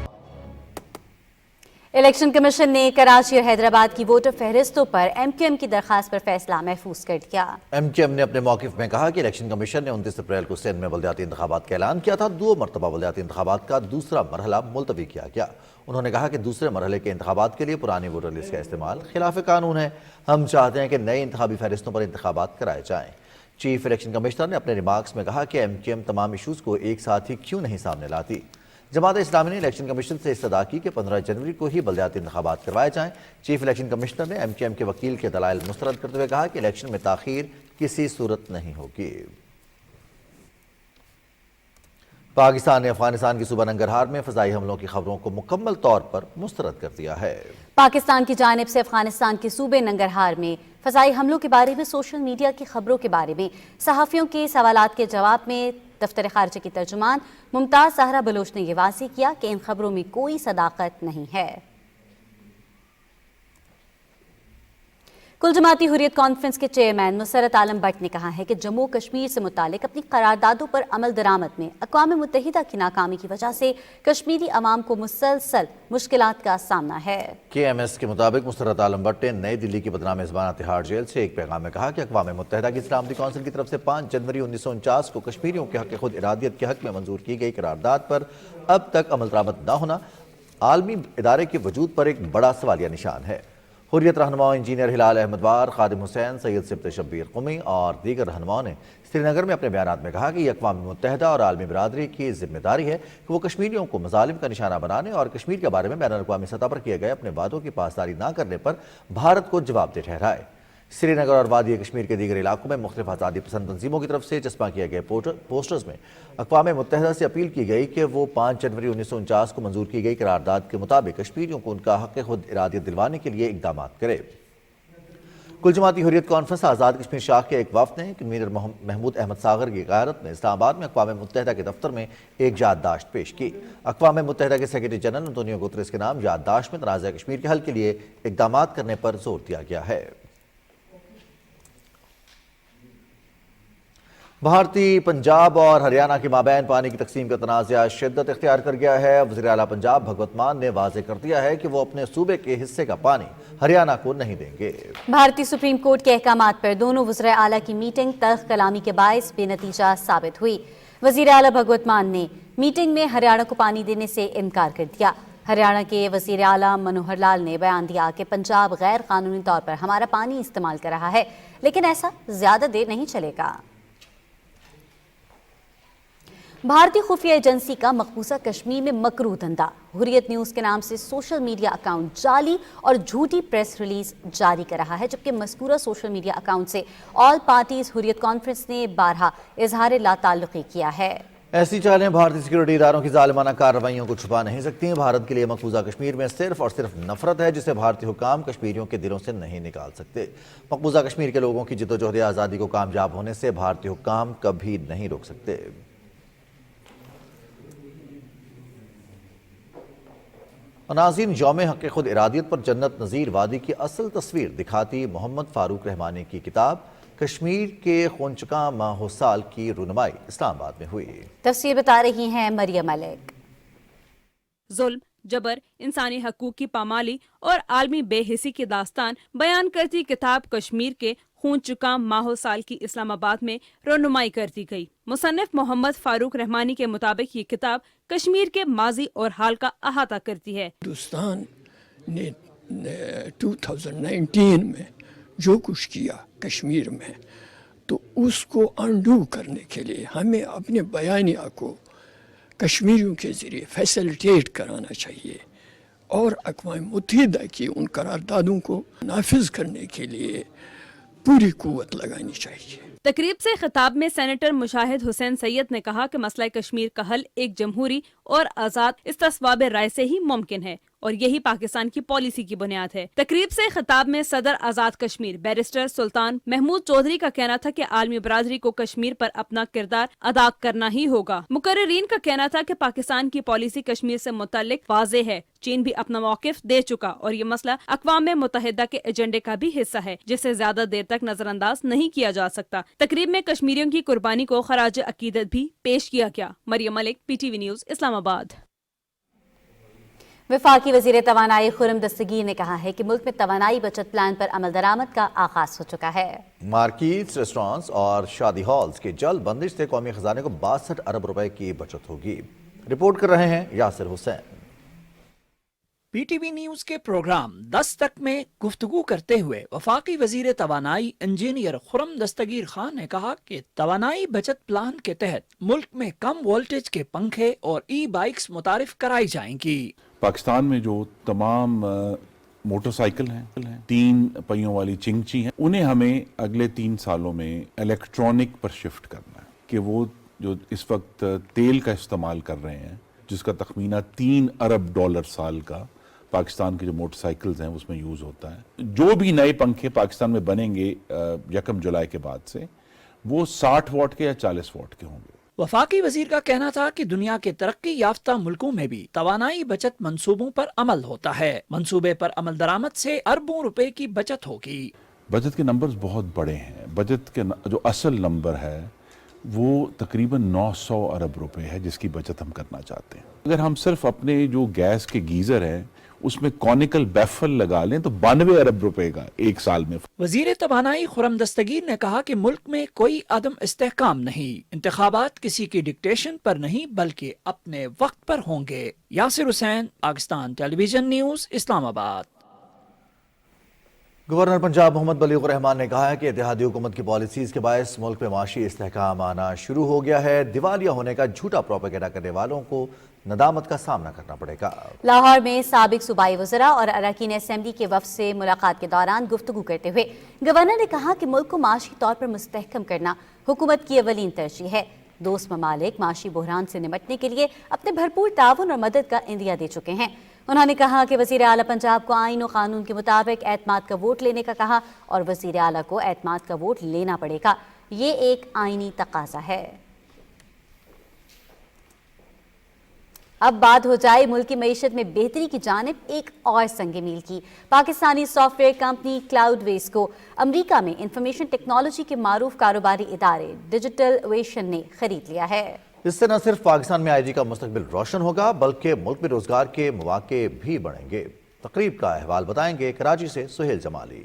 Election commission ने कराची और हैदराबाद की वोटर फहरिस्तों पर MQM की दरखास्त पर फैसला महफूज कर दिया। MQM ने अपने मौक़िफ़ में कहा कि इलेक्शन कमीशन ने 29 अप्रैल को सिंध में बल्दियाती इंतखाबात का ऐलान किया था। 2 मरतबा बल्दियाती इंतखाबात का दूसरा मरहला मुलतवी किया गया। उन्होंने कहा कि दूसरे मरहले के इंतखाबात के लिए पुरानी वोटर लिस्ट का इस्तेमाल खिलाफ कानून है। हम चाहते हैं कि नए इंतखाबी फहरिस्तों पर इंतखाबात कराए जाएँ। चीफ इलेक्शन कमिश्नर ने अपने रिमार्क्स में कहा कि MQM तमाम इशूज़ को एक साथ ही क्यों नहीं सामने लाती। जमात इस्लामी ने इलेक्शन कमीशन से इस्तदा की कि 15 जनवरी को ही बल्दियाती इंतखाबात करवाए जाएँ। चीफ इलेक्शन कमिश्नर ने MQM के वकील के दलाइल मुस्तरद करते हुए कहा कि इलेक्शन में ताख़ीर किसी सूरत नहीं होगी। पाकिस्तान ने अफगानिस्तान की सूबा नंगरहार में फ़ज़ाई हमलों की खबरों को मुकम्मल तौर पर मुस्तरद कर दिया है। पाकिस्तान की जानिब से अफगानिस्तान के सूबे नंगरहार में फ़ज़ाई हमलों के बारे में सोशल मीडिया की खबरों के बारे में सहाफ़ियों के सवालात के जवाब में दफ्तर ख़ारिजा की तर्जुमान मुमताज़ सहरा बलोच ने यह वाज़ेह किया कि इन खबरों में कोई सदाकत नहीं है। कुल जमाती हुर्रियत कॉन्फ्रेंस के चेयरमैन नुसरत आलम भट्ट ने कहा है कि जम्मू कश्मीर से मुतालिक अपनी करारदादों पर अमल दरामद में अक़वाम मुत्तहिदा की नाकामी की वजह से कश्मीरी अवाम को मुसलसल मुश्किलात का सामना है। KMS के मुताबिक नुसरत आलम भट्ट ने नई दिल्ली की बदनाम-ए-ज़बान तिहाड़ जेल से एक पैगाम में कहा कि अक़वाम मुत्तहिदा की सलामती कौंसिल की तरफ से 5 जनवरी 1949 को कश्मीरियों के हक़ खुद इरादियत के हक़ में मंजूर की गई करारदाद पर अब तक अमल दरामद न होना आलमी इदारे के वजूद पर एक बड़ा सवालिया निशान है। हुर्रियत रहनुमाओं इंजीनियर हिलाल अहमद वार, खादिम हुसैन, सैयद सिब्त शब्बीर क़ुमी और दीगर रहनुमाओं ने श्रीनगर में अपने बयानात में कहा कि यह अक़वाम मुत्तहिदा और आलमी बिरादरी की जिम्मेदारी है कि वो कश्मीरियों को मज़ालिम का निशाना बनाने और कश्मीर के बारे में बैनुल-अक़वामी सतह पर किए गए अपने वादों की पासदारी न करने पर भारत को जवाबदेह ठहराए। श्रीनगर और वादी कश्मीर के दीगर इलाकों में मुख्तलिफ आज़ादी पसंद तंजीमों की तरफ से चस्पा किए गए पोस्टर्स में अक़वाम मुत्तहिदा से अपील की गई कि वो 5 जनवरी 1949 को मंजूर की गई करारदाद के मुताबिक कश्मीरियों को उनका हक़ खुद इरादियत दिलवाने के लिए इक़दाम करे। कुल जमाती हुर्रियत कॉन्फ्रेंस आज़ाद कश्मीर शाख के एक वफ़द ने कन्वीनर महमूद अहमद सागर की क़यादत में इस्लामाबाद में अक़वाम मुत्तहिदा के दफ्तर में एक याददाश्त पेश की। अक़वाम मुत्तहिदा के सेक्रेटरी जनरल अंतोनियो गुतरेस के नाम याददाश्त में तनाज़ा कश्मीर के हल के लिए इक़दाम करने पर जोर दिया गया है। भारतीय पंजाब और हरियाणा के माबैन पानी की तकसीम का तनाज़ा शिद्दत इख्तियार कर गया है। वज़ीर आला पंजाब भगवत मान ने वाज़ेह कर दिया है कि वो अपने सूबे के हिस्से का पानी हरियाणा को नहीं देंगे। भारतीय सुप्रीम कोर्ट के अहकामात पर दोनों वज़ीर आला की मीटिंग तल्ख़ कलामी के बायस बेनतीजा साबित हुई। वज़ीर आला भगवत मान ने मीटिंग में हरियाणा को पानी देने से इनकार कर दिया। हरियाणा के वज़ीर आला मनोहर लाल ने बयान दिया कि पंजाब गैर कानूनी तौर पर हमारा पानी इस्तेमाल कर रहा है, लेकिन ऐसा ज़्यादा देर नहीं चलेगा। भारतीय खुफिया एजेंसी का मकबूजा कश्मीर में मकरूह धंधा। हुर्रियत न्यूज़ के नाम से सोशल मीडिया अकाउंट जाली और झूठी प्रेस रिलीज जारी कर रहा है, जबकि मज़कूरा सोशल मीडिया अकाउंट से ऑल पार्टीज हुर्रियत कॉन्फ्रेंस ने बारहा इजहार लाताल्लुक़ी किया है। ایسی چالیں بھارتی سیکورٹی اداروں کی ظالمانہ کارروائیوں کو چھپا نہیں سکتی ہیں۔ بھارت کے لیے مقبوضہ کشمیر میں صرف اور صرف نفرت ہے جسے بھارتی حکام کشمیریوں کے دلوں سے نہیں نکال سکتے۔ مقبوضہ کشمیر کے لوگوں کی جدوجہد آزادی کو کامیاب ہونے سے بھارتی حکام کبھی نہیں روک سکتے۔ ناظرین، یوم حق خود ارادیت پر جنت نظیر وادی کی اصل تصویر دکھاتی محمد فاروق رحمانی کی کتاب کشمیر کے خونچکاں ماہ سال کی رونمائی اسلام آباد میں ہوئی۔ تفصیل بتا رہی ہیں مریم ملک۔ ظلم، جبر، انسانی حقوق کی پامالی اور عالمی بے حسی کی داستان بیان کرتی کتاب کشمیر کے خون چکا ماہ سال کی اسلام آباد میں رونمائی کر دی گئی۔ مصنف محمد فاروق رحمانی کے مطابق یہ کتاب کشمیر کے ماضی اور حال کا احاطہ کرتی ہے۔ ہندوستان نے 2019 میں جو کچھ کیا کشمیر میں، تو اس کو انڈو کرنے کے لیے ہمیں اپنے بیانیہ کو کشمیریوں کے ذریعے فیسلٹیٹ کرانا چاہیے اور اقوام متحدہ کی ان قراردادوں کو نافذ کرنے کے لیے پوری قوت لگانی چاہیے۔ تقریب سے خطاب میں سینیٹر مشاہد حسین سید نے کہا کہ مسئلہ کشمیر کا حل ایک جمہوری اور آزاد استصواب رائے سے ہی ممکن ہے اور یہی پاکستان کی پالیسی کی بنیاد ہے۔ تقریب سے خطاب میں صدر آزاد کشمیر بیرسٹر سلطان محمود چودھری کا کہنا تھا کہ عالمی برادری کو کشمیر پر اپنا کردار ادا کرنا ہی ہوگا۔ مقررین کا کہنا تھا کہ پاکستان کی پالیسی کشمیر سے متعلق واضح ہے۔ چین بھی اپنا موقف دے چکا اور یہ مسئلہ اقوام متحدہ کے ایجنڈے کا بھی حصہ ہے جسے زیادہ دیر تک نظر انداز نہیں کیا جا سکتا۔ تقریب میں کشمیریوں کی قربانی کو خراج عقیدت بھی پیش کیا گیا۔ مریم ملک، پی ٹی وی نیوز، اسلام آباد۔ وفاقی وزیر توانائی خرم دستگیر نے کہا ہے کہ ملک میں توانائی بچت پلان پر عمل درآمد کا آغاز ہو چکا ہے۔ مارکیٹس، ریسٹورانٹس اور شادی ہالز کے جلد بندش سے قومی خزانے کو 62 ارب روپے کی بچت ہوگی۔ رپورٹ کر رہے ہیں یاسر حسین۔ پی ٹی وی نیوز کے پروگرام 10 تک میں گفتگو کرتے ہوئے وفاقی وزیر توانائی انجینئر خرم دستگیر خان نے کہا کہ توانائی بچت پلان کے تحت ملک میں کم وولٹیج کے پنکھے اور ای بائکس متعارف کرائی جائیں گی۔ پاکستان میں جو تمام موٹر سائیکل ہیں، 3 پہیوں والی چنگچی ہیں، انہیں ہمیں اگلے 3 سالوں میں الیکٹرانک پر شفٹ کرنا ہے کہ وہ جو اس وقت تیل کا استعمال کر رہے ہیں جس کا تخمینہ $3 ارب سال کا پاکستان کے جو موٹر سائیکلز ہیں اس میں یوز ہوتا ہے۔ جو بھی نئے پنکھے پاکستان میں بنیں گے 1 جولائی کے بعد سے، وہ 60 واٹ کے یا 40 واٹ کے ہوں گے۔ وفاقی وزیر کا کہنا تھا کہ دنیا کے ترقی یافتہ ملکوں میں بھی توانائی بچت منصوبوں پر عمل ہوتا ہے۔ منصوبے پر عمل درآمد سے اربوں روپے کی بچت ہوگی۔ بجٹ کے نمبرز بہت بڑے ہیں۔ بجٹ کے جو اصل نمبر ہے وہ تقریباً 900 ارب روپے ہے جس کی بچت ہم کرنا چاہتے ہیں۔ اگر ہم صرف اپنے جو گیس کے گیزر ہیں اس میں کونیکل بیفل لگا لیں تو 92 ارب روپے کا 1 سال میں۔ وزیر توانائی خرم دستگیر نے کہا کہ ملک میں کوئی عدم استحکام نہیں، انتخابات کسی کی ڈکٹیشن پر نہیں بلکہ اپنے وقت پر ہوں گے۔ یاسر حسین، پاکستان ٹیلی ویژن نیوز، اسلام آباد۔ گورنر پنجاب محمد بلیغ الرحمان نے کہا ہے کہ اتحادی حکومت کی پالیسیز کے باعث ملک میں معاشی استحکام آنا شروع ہو گیا ہے۔ دیوالیہ ہونے کا جھوٹا پروپیگنڈا کرنے والوں کو ندامت کا سامنا کرنا پڑے گا۔ لاہور میں سابق صوبائی وزراء اور اراکین اسمبلی کے وفد سے ملاقات کے دوران گفتگو کرتے ہوئے گورنر نے کہا کہ ملک کو معاشی طور پر مستحکم کرنا حکومت کی اولین ترجیح ہے۔ دوست ممالک معاشی بحران سے نمٹنے کے لیے اپنے بھرپور تعاون اور مدد کا عندیہ دے چکے ہیں۔ انہوں نے کہا کہ وزیر اعلیٰ پنجاب کو آئین و قانون کے مطابق اعتماد کا ووٹ لینے کا کہا اور وزیر اعلیٰ کو اعتماد کا ووٹ لینا پڑے گا، یہ ایک آئینی تقاضا ہے۔ اب بات ہو جائے ملک کی معیشت میں بہتری کی جانب ایک اور سنگ میل کی۔ Pakistani software company Cloudways کو امریکہ میں انفارمیشن ٹیکنالوجی کے معروف کاروباری ادارے ڈیجیٹل ویشن نے خرید لیا ہے۔ اس سے نہ صرف پاکستان میں آئی ٹی کا مستقبل روشن ہوگا بلکہ ملک میں روزگار کے مواقع بھی بڑھیں گے۔ تقریب کا احوال بتائیں گے کراچی سے سہیل جمالی۔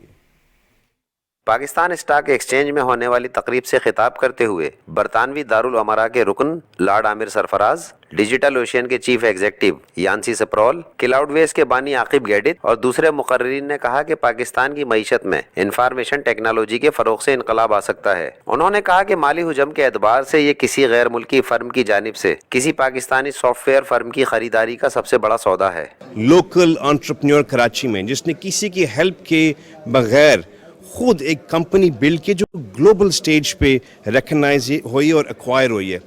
پاکستان اسٹاک ایکسچینج میں ہونے والی تقریب سے خطاب کرتے ہوئے برطانوی دارالامراء کے رکن لارڈ عامر سرفراز، ڈیجیٹل اوشین کے چیف ایگزیکٹو یانسی سپرول، کلاؤڈ ویز کے بانی عاقب گیڈت اور دوسرے مقررین نے کہا کہ پاکستان کی معیشت میں انفارمیشن ٹیکنالوجی کے فروغ سے انقلاب آ سکتا ہے۔ انہوں نے کہا کہ مالی حجم کے اعتبار سے یہ کسی غیر ملکی فرم کی جانب سے کسی پاکستانی سافٹ ویئر فرم کی خریداری کا سب سے بڑا سودا ہے۔ لوکل انٹرپرینور کراچی میں جس نے کسی کی ہیلپ کے بغیر خود ایک کمپنی بلڈ کے جو گلوبل سٹیج پہ ریکگنائز ہوئی اور ایکوائر ہوئی ہے،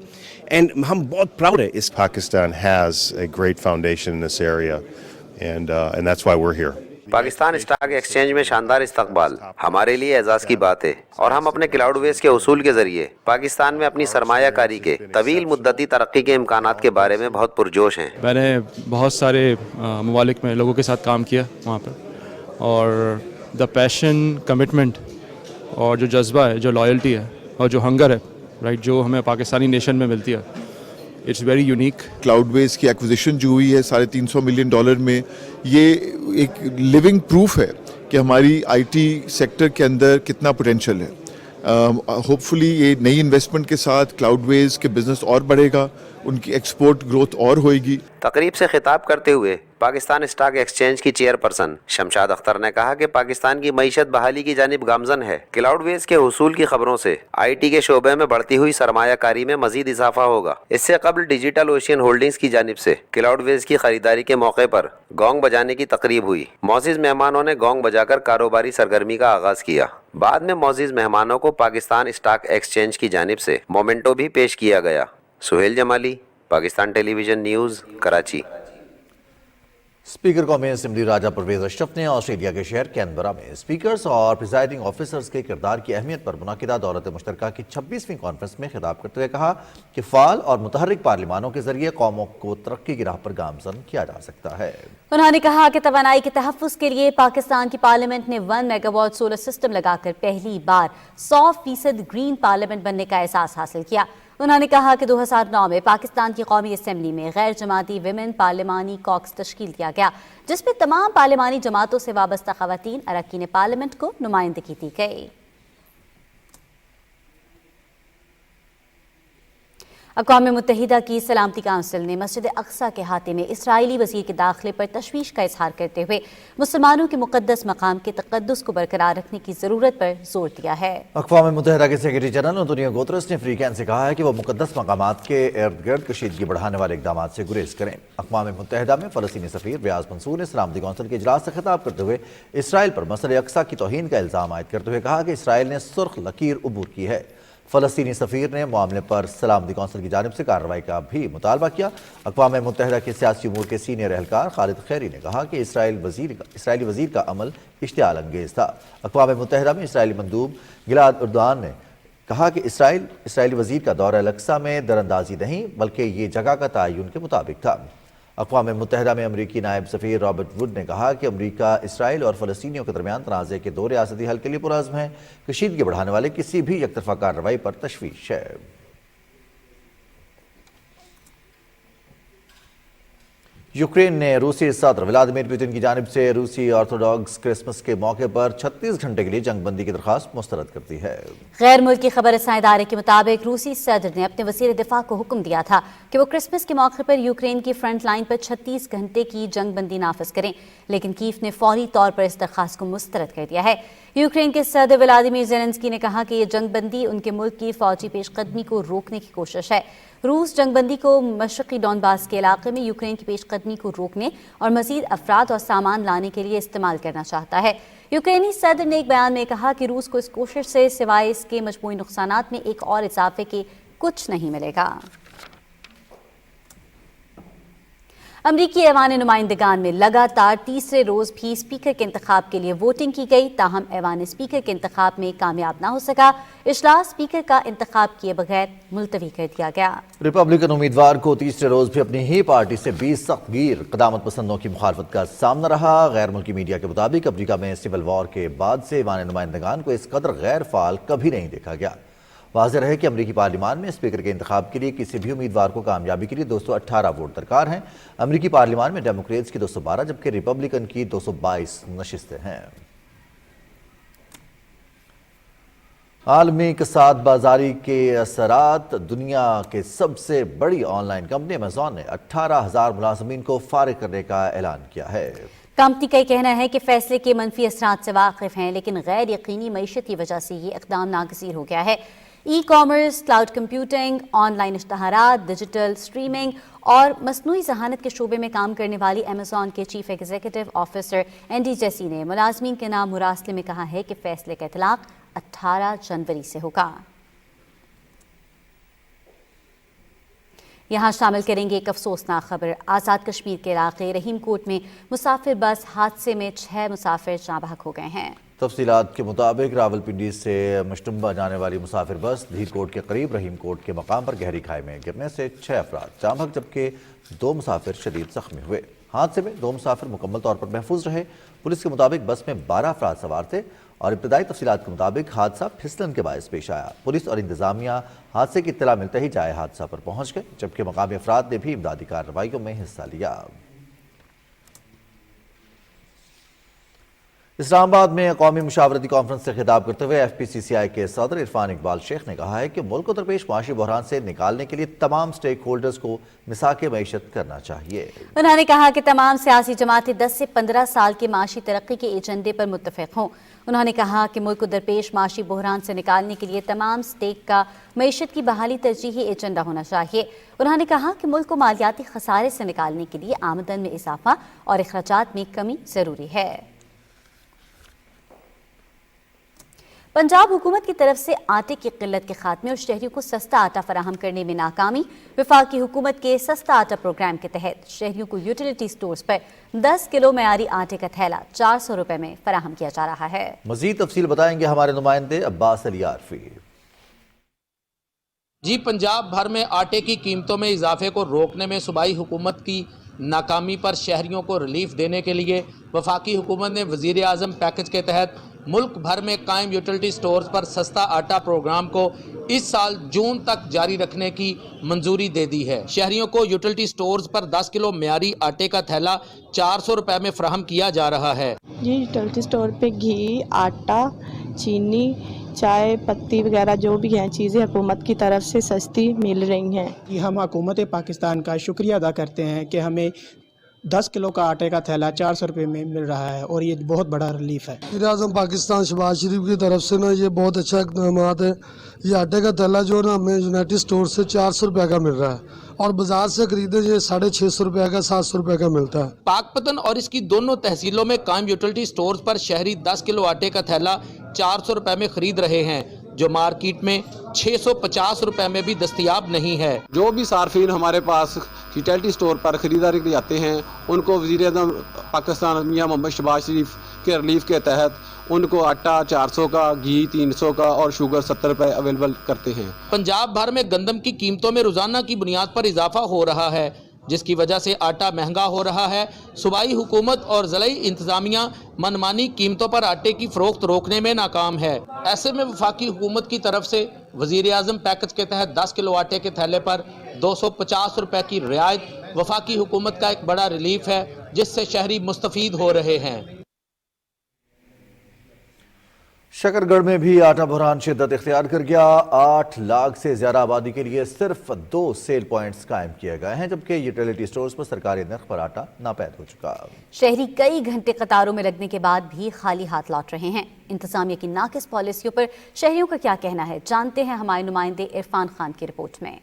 and हम बहुत proud है इस Pakistan has a great foundation in this area, and that's why we're here. Pakistan stock exchange में शानदार इस्तकबाल हमारे लिए एजाज की बात है और हम अपने क्लाउडवेज के उसूल के जरिए पाकिस्तान में अपनी सरमायाकारी के तवील मुद्दती तरक्की के इम्कानात के बारे में बहुत पुरजोश हैं। मैंने बहुत सारे ममालिक में लोगों के साथ काम किया वहाँ पर, और द पैशन, कमिटमेंट और जो जज्बा है, जो लॉयल्टी है और जो हंगर है, राइट, जो हमें पाकिस्तानी नेशन में मिलती है, इट्स वेरी यूनिक। क्लाउडवेज की एक्विजिशन जो हुई है $350 मिलियन में, ये एक लिविंग प्रूफ है कि हमारी आईटी सेक्टर के अंदर कितना पोटेंशियल है। होपफुली ये नई इन्वेस्टमेंट के साथ क्लाउडवेज के बिजनेस और बढ़ेगा, उनकी एक्सपोर्ट ग्रोथ और होएगी। तकरीब से खिताब करते हुए पाकिस्तान स्टॉक एक्सचेंज की चेयरपर्सन शमशाद अख्तर ने कहा कि पाकिस्तान की मईशत बहाली की जानिब गामजन है। क्लाउडवेज के हुसूल की खबरों से आईटी के शोबे में बढ़ती हुई सरमायाकारी में मजीद इजाफा होगा। इससे कबल डिजिटल ओशियन होल्डिंग्स की जानिब से क्लाउडवेज की खरीदारी के मौके पर गोंग बजाने की तकरीब हुई। मौजिज मेहमानों ने गोंग बजाकर कारोबारी सरगर्मी का आगाज किया। बाद में मौजिज मेहमानों को पाकिस्तान स्टॉक एक्सचेंज की जानिब से मोमेंटो भी पेश किया गया। Suhail Jamali, Pakistan television news, Karachi. Speaker कौमी असम्बली राजा परवेज अशरफ ने ऑस्ट्रेलिया के शहर कैनबरा में स्पीकर्स और प्रिजाइडिंग ऑफिसर्स के किरदार की अहमियत पर मुनाकिदा दौलत मुश्तरका की 26वीं कॉन्फ्रेंस में खिताब करते हुए कहा कि फाल और मुतहर्रिक पार्लिमानों के जरिए कौमों को तरक्की की राह पर गामजन किया जा सकता है। उन्होंने कहा कि तवानाई के तहफ़्फ़ुज़ के लिए पाकिस्तान की पार्लियामेंट ने 1 मेगावाट सोलर सिस्टम लगाकर पहली बार 100% ग्रीन पार्लियामेंट बनने का एहसास हासिल किया। उन्होंने कहा कि 2009 में पाकिस्तान की कौमी असम्बली में गैर जमाती विमेन पार्लिमानी कॉक्स तश्कील दिया गया, जिसमें तमाम पार्लिमानी जमातों से वाबस्ता ख़वातीन अरकान पार्लियामेंट को नुमाइंदगी दी गई। अक़वाम मुत्तहिदा की सलामती काउंसिल ने मस्जिद अक़सा के अहाते में इसराइली वज़ीर के दाखिले पर तशवीश का इजहार करते हुए मुसलमानों के मुक़द्दस मकाम के तक़द्दुस को बरकरार रखने की ज़रूरत पर जोर दिया है। अक़वाम मुत्तहिदा के सेक्रेटरी जनरल अंतोनियो गुतरस ने फ्रीकैन से कहा है कि वो मुक़द्दस मकामात के इर्द गिर्द कशीदगी बढ़ाने वाले इक़दाम से गुरेज करें। अक़वाम मुत्तहिदा में फ़लस्तीनी सफ़ीर रियाज़ मंसूर ने सलामती काउंसिल के इजलास से खिताब करते हुए इसराइल पर मसले अक़सा की तौहीन का इल्ज़ाम आयद करते हुए कहा कि इसराइल ने सुर्ख लकीर अबूर की है। फ़लस्तीनी सफ़ीर ने मामले पर सलामती काउंसिल की जानिब से कार्रवाई का भी मुतालबा किया। अक़वाम मुत्तहिदा के सियासी उमूर के सीनियर एहलकार खालिद खैरी ने कहा कि इसराइली वज़ीर का अमल इश्तियाल अंगेज़ था। अक़वाम मुत्तहिदा में इसराइली मंदूब गिलाद उर्दान ने कहा कि इसराइली वज़ीर का दौरा अल-अक़सा में दरअंदाजी नहीं बल्कि ये जगह का तयन के मुताबिक था। अक़वाम मुत्तहिदा में अमरीकी नायब सफ़ीर रॉबर्ट वुड ने कहा कि अमरीका इसराइल और फ़लस्तीनियों के दरमियान तनाज़े के 2 रियासती हल के लिए पुरअज़्म है। कशीदगी बढ़ाने वाले किसी भी एकतरफ़ा कार्रवाई पर तशवीश है। यूक्रेन ने रूसी सदर व्लादिमीर पुतिन की जानिब से रूसी ऑर्थोडॉक्स क्रिसमस के मौके पर 36 घंटे के लिए जंगबंदी की दरख्वास्त मुस्तरद कर दी है। गैर मुल्की खबर रसां इदारे के मुताबिक रूसी सदर ने अपने वज़ीर दिफा को हुक्म दिया था कि वो क्रिसमस के मौके पर यूक्रेन की फ्रंट लाइन पर 36 घंटे की जंगबंदी नाफिज करें, लेकिन कीव ने फौरी तौर पर इस दरख्वास्त को मुस्तरद कर दिया है। यूक्रेन के सदर व्लादिमीर ज़ेलेंस्की ने कहा कि ये जंगबंदी उनके मुल्क की फौजी पेशकदमी को रोकने की कोशिश है। रूस जंगबंदी को मशरक़ी डॉनबास के इलाके में यूक्रेन की पेशकदमी को रोकने और मज़ीद अफराद और सामान लाने के लिए इस्तेमाल करना चाहता है। यूक्रेनी सदर ने एक बयान में कहा कि रूस को इस कोशिश से सिवाय इसके मजमूई नुकसानात में एक और इजाफे के कुछ नहीं मिलेगा। अमरीकी ऐवान नुमाइंदगान में लगातार तीसरे रोज भी स्पीकर के इंतखाब के लिए वोटिंग की गई, ताहम ऐवान स्पीकर के इंतखाब में कामयाब ना हो सका। इजलास स्पीकर का इंतखाब किए बगैर मुलतवी कर दिया गया। रिपब्लिकन उम्मीदवार को तीसरे रोज भी अपनी ही पार्टी से 20 सख्तगीर क़दामत पसंदों की मुखालफत का सामना रहा। गैर मुल्की मीडिया के मुताबिक अमरीका में सिविल वॉर के बाद से ऐवान नुमाइंदगान को इस कदर गैर फाल कभी नहीं देखा गया। वाज़ेह रहे कि अमरीकी पार्लिमान में स्पीकर के इंतखाब के लिए किसी भी उम्मीदवार को कामयाबी के लिए 218 वोट दरकार हैं। अमरीकी पार्लिमान में डेमोक्रेट्स की 212 जबकि रिपब्लिकन की 222 नशिस्तें हैं। आलमी इक़्तिसाद बाजारी के असरात, दुनिया के सबसे बड़ी ऑनलाइन कंपनी अमेज़न ने 18,000 मुलाज़मीन को फारिग करने का ऐलान किया है। कंपनी का कहना है कि फैसले के मनफी असरात से वाकिफ हैं, लेकिन गैर यकीनी मईशत की वजह से ये इक़दाम नागज़ीर हो गया है। E commerce, cloud computing, online इश्तहारात, डिजिटल स्ट्रीमिंग और मसनूई ज़हानत के शोबे में काम करने वाली अमेज़न के chief executive officer Andy Jassy ने मुलाज़मीन के नाम मुरासले में कहा है कि फैसले का इतलाक़ 18 जनवरी से होगा। यहाँ शामिल करेंगे एक अफसोसनाक खबर। आज़ाद कश्मीर के इलाके रहीम कोट में मुसाफिर बस हादसे में 6 मुसाफिर जाँ बहक हो गए हैं। तफसीलात के मुताबिक रावलपिंडी से मशटुम्बा जाने वाली मुसाफिर बस धीरकोट के करीब रहीम कोट के मकाम पर गहरी खाई में गिरने से 6 अफराद जाँ बहक जबकि 2 मुसाफिर शदीद जख्मी हुए। हादसे में 2 मुसाफिर मुकम्मल तौर पर महफूज रहे। पुलिस के मुताबिक बस में 12 अफराद सवार थे और इब्तदाई तफसीलात के मुताबिक हादसा फिसलन के बायस पेश आया। पुलिस और इंतजामिया हादसे की इत्तला मिलते ही जाए हादसा पर पहुंच गए, जबकि मकामी अफराद ने भी इमदादी कार्रवाइयों में हिस्सा लिया। इस्लामाबाद में कौमी मुशावरती कॉन्फ्रेंस से खिताब करते हुए FPCCI के सदर इरफान इकबाल शेख ने कहा है कि मुल्क को दरपेश माशी बहरान से निकालने के लिए तमाम स्टेक होल्डर्स को मिसाक मईशत करना चाहिए। उन्होंने कहा कि तमाम सियासी जमातें 10 से 15 साल के माशी तरक्की के एजेंडे पर मुत्तफिक हों। उन्होंने कहा कि मुल्क को दरपेश माशी बहरान से निकालने के लिए तमाम स्टेक का मईशत की बहाली तरजीही एजेंडा होना चाहिए। उन्होंने कहा कि मुल्क को मालियाती खसारे से निकालने के लिए आमदन में इजाफा और अखराजात में कमी जरूरी है। पंजाब हुकूमत की तरफ से आटे की किल्लत के खात्मे और शहरियों को सस्ता आटा फराहम करने में नाकामी। वफाकी हुकूमत के सस्ता आटा प्रोग्राम के तहत शहरियों को यूटिलिटी स्टोर्स पर 10 किलो मयारी आटे का थैला 400 रुपए में फराहम किया जा रहा है। मजीद तफसील बताएंगे हमारे नुमाइंदे अब्बास अली आरफी। जी, पंजाब भर में आटे की कीमतों में इजाफे को रोकने में सूबाई हुकूमत की नाकामी पर शहरियों को रिलीफ देने के लिए वफाकी हुकूमत ने वज़ीर आज़म पैकेज के तहत मुल्क भर में कायम यूटिलिटी स्टोर्स पर सस्ता आटा प्रोग्राम को इस साल जून तक जारी रखने की मंजूरी दे दी है। शहरियों को यूटिलिटी स्टोर्स पर 10 किलो मयारी आटे का थैला 400 रुपए में फराहम किया जा रहा है। जी, यूटिलिटी स्टोर पे घी, आटा, चीनी, चाय पत्ती वगैरह जो भी हैं चीज़ें हुकूमत की तरफ से सस्ती मिल रही हैं। हम हुकूमत पाकिस्तान का शुक्रिया अदा करते हैं कि हमें 10 किलो का आटे का थैला 400 रुपये में मिल रहा है और ये बहुत बड़ा रिलीफ है। वज़ीर आज़म पाकिस्तान शहबाज शरीफ की तरफ से ना ये बहुत अच्छा इक़दाम है। ये आटे का थैला जो ना हमें यूनाइटेड स्टोर से 400 रुपये का मिल रहा है और बाजार से खरीदे ये 650 रुपये का 700 रुपये का मिलता है। पाकपतन और इसकी दोनों तहसीलों में कायम यूटिलिटी स्टोर्स पर शहरी 10 किलो आटे का थैला 400 रुपये में खरीद रहे हैं, जो मार्केट में 650 रुपए में भी दस्तयाब नहीं है। जो भी सार्फिन हमारे पास यूटिलिटी स्टोर पर खरीदारी के लिए आते हैं उनको वज़ीर आज़म पाकिस्तान मियां मोहम्मद शहबाज शरीफ के रिलीफ के तहत उनको आटा 400 का, घी 300 का और शुगर 70 रुपए अवेलेबल करते हैं। पंजाब भर में गंदम की कीमतों में रोजाना की बुनियाद पर इजाफा हो रहा है, जिसकी वजह से आटा महंगा हो रहा है। सूबाई हुकूमत और ज़िलाई इंतजामिया मनमानी कीमतों पर आटे की फरोख्त रोकने में नाकाम है। ऐसे में वफाकी हुकूमत की तरफ से वज़ीर आज़म पैकेज के तहत 10 किलो आटे के थैले पर 250 रुपए की रियायत वफाकी हुकूमत का एक बड़ा रिलीफ है, जिससे शहरी मुस्तफ़ीद हो रहे हैं। शकरगढ़ में भी आटा बहरान शिद्दत इख्तियार कर गया। 8 लाख से ज्यादा आबादी के लिए सिर्फ 2 सेल पॉइंट्स कायम किए गए हैं, जबकि यूटिलिटी स्टोर्स पर सरकारी नर्ख पर आटा नापैद हो चुका। शहरी कई घंटे कतारों में लगने के बाद भी खाली हाथ लौट रहे हैं। इंतजामिया की नाकिस पॉलिसियों पर शहरियों का क्या कहना है, जानते हैं हमारे नुमाइंदे इरफान खान की रिपोर्ट में।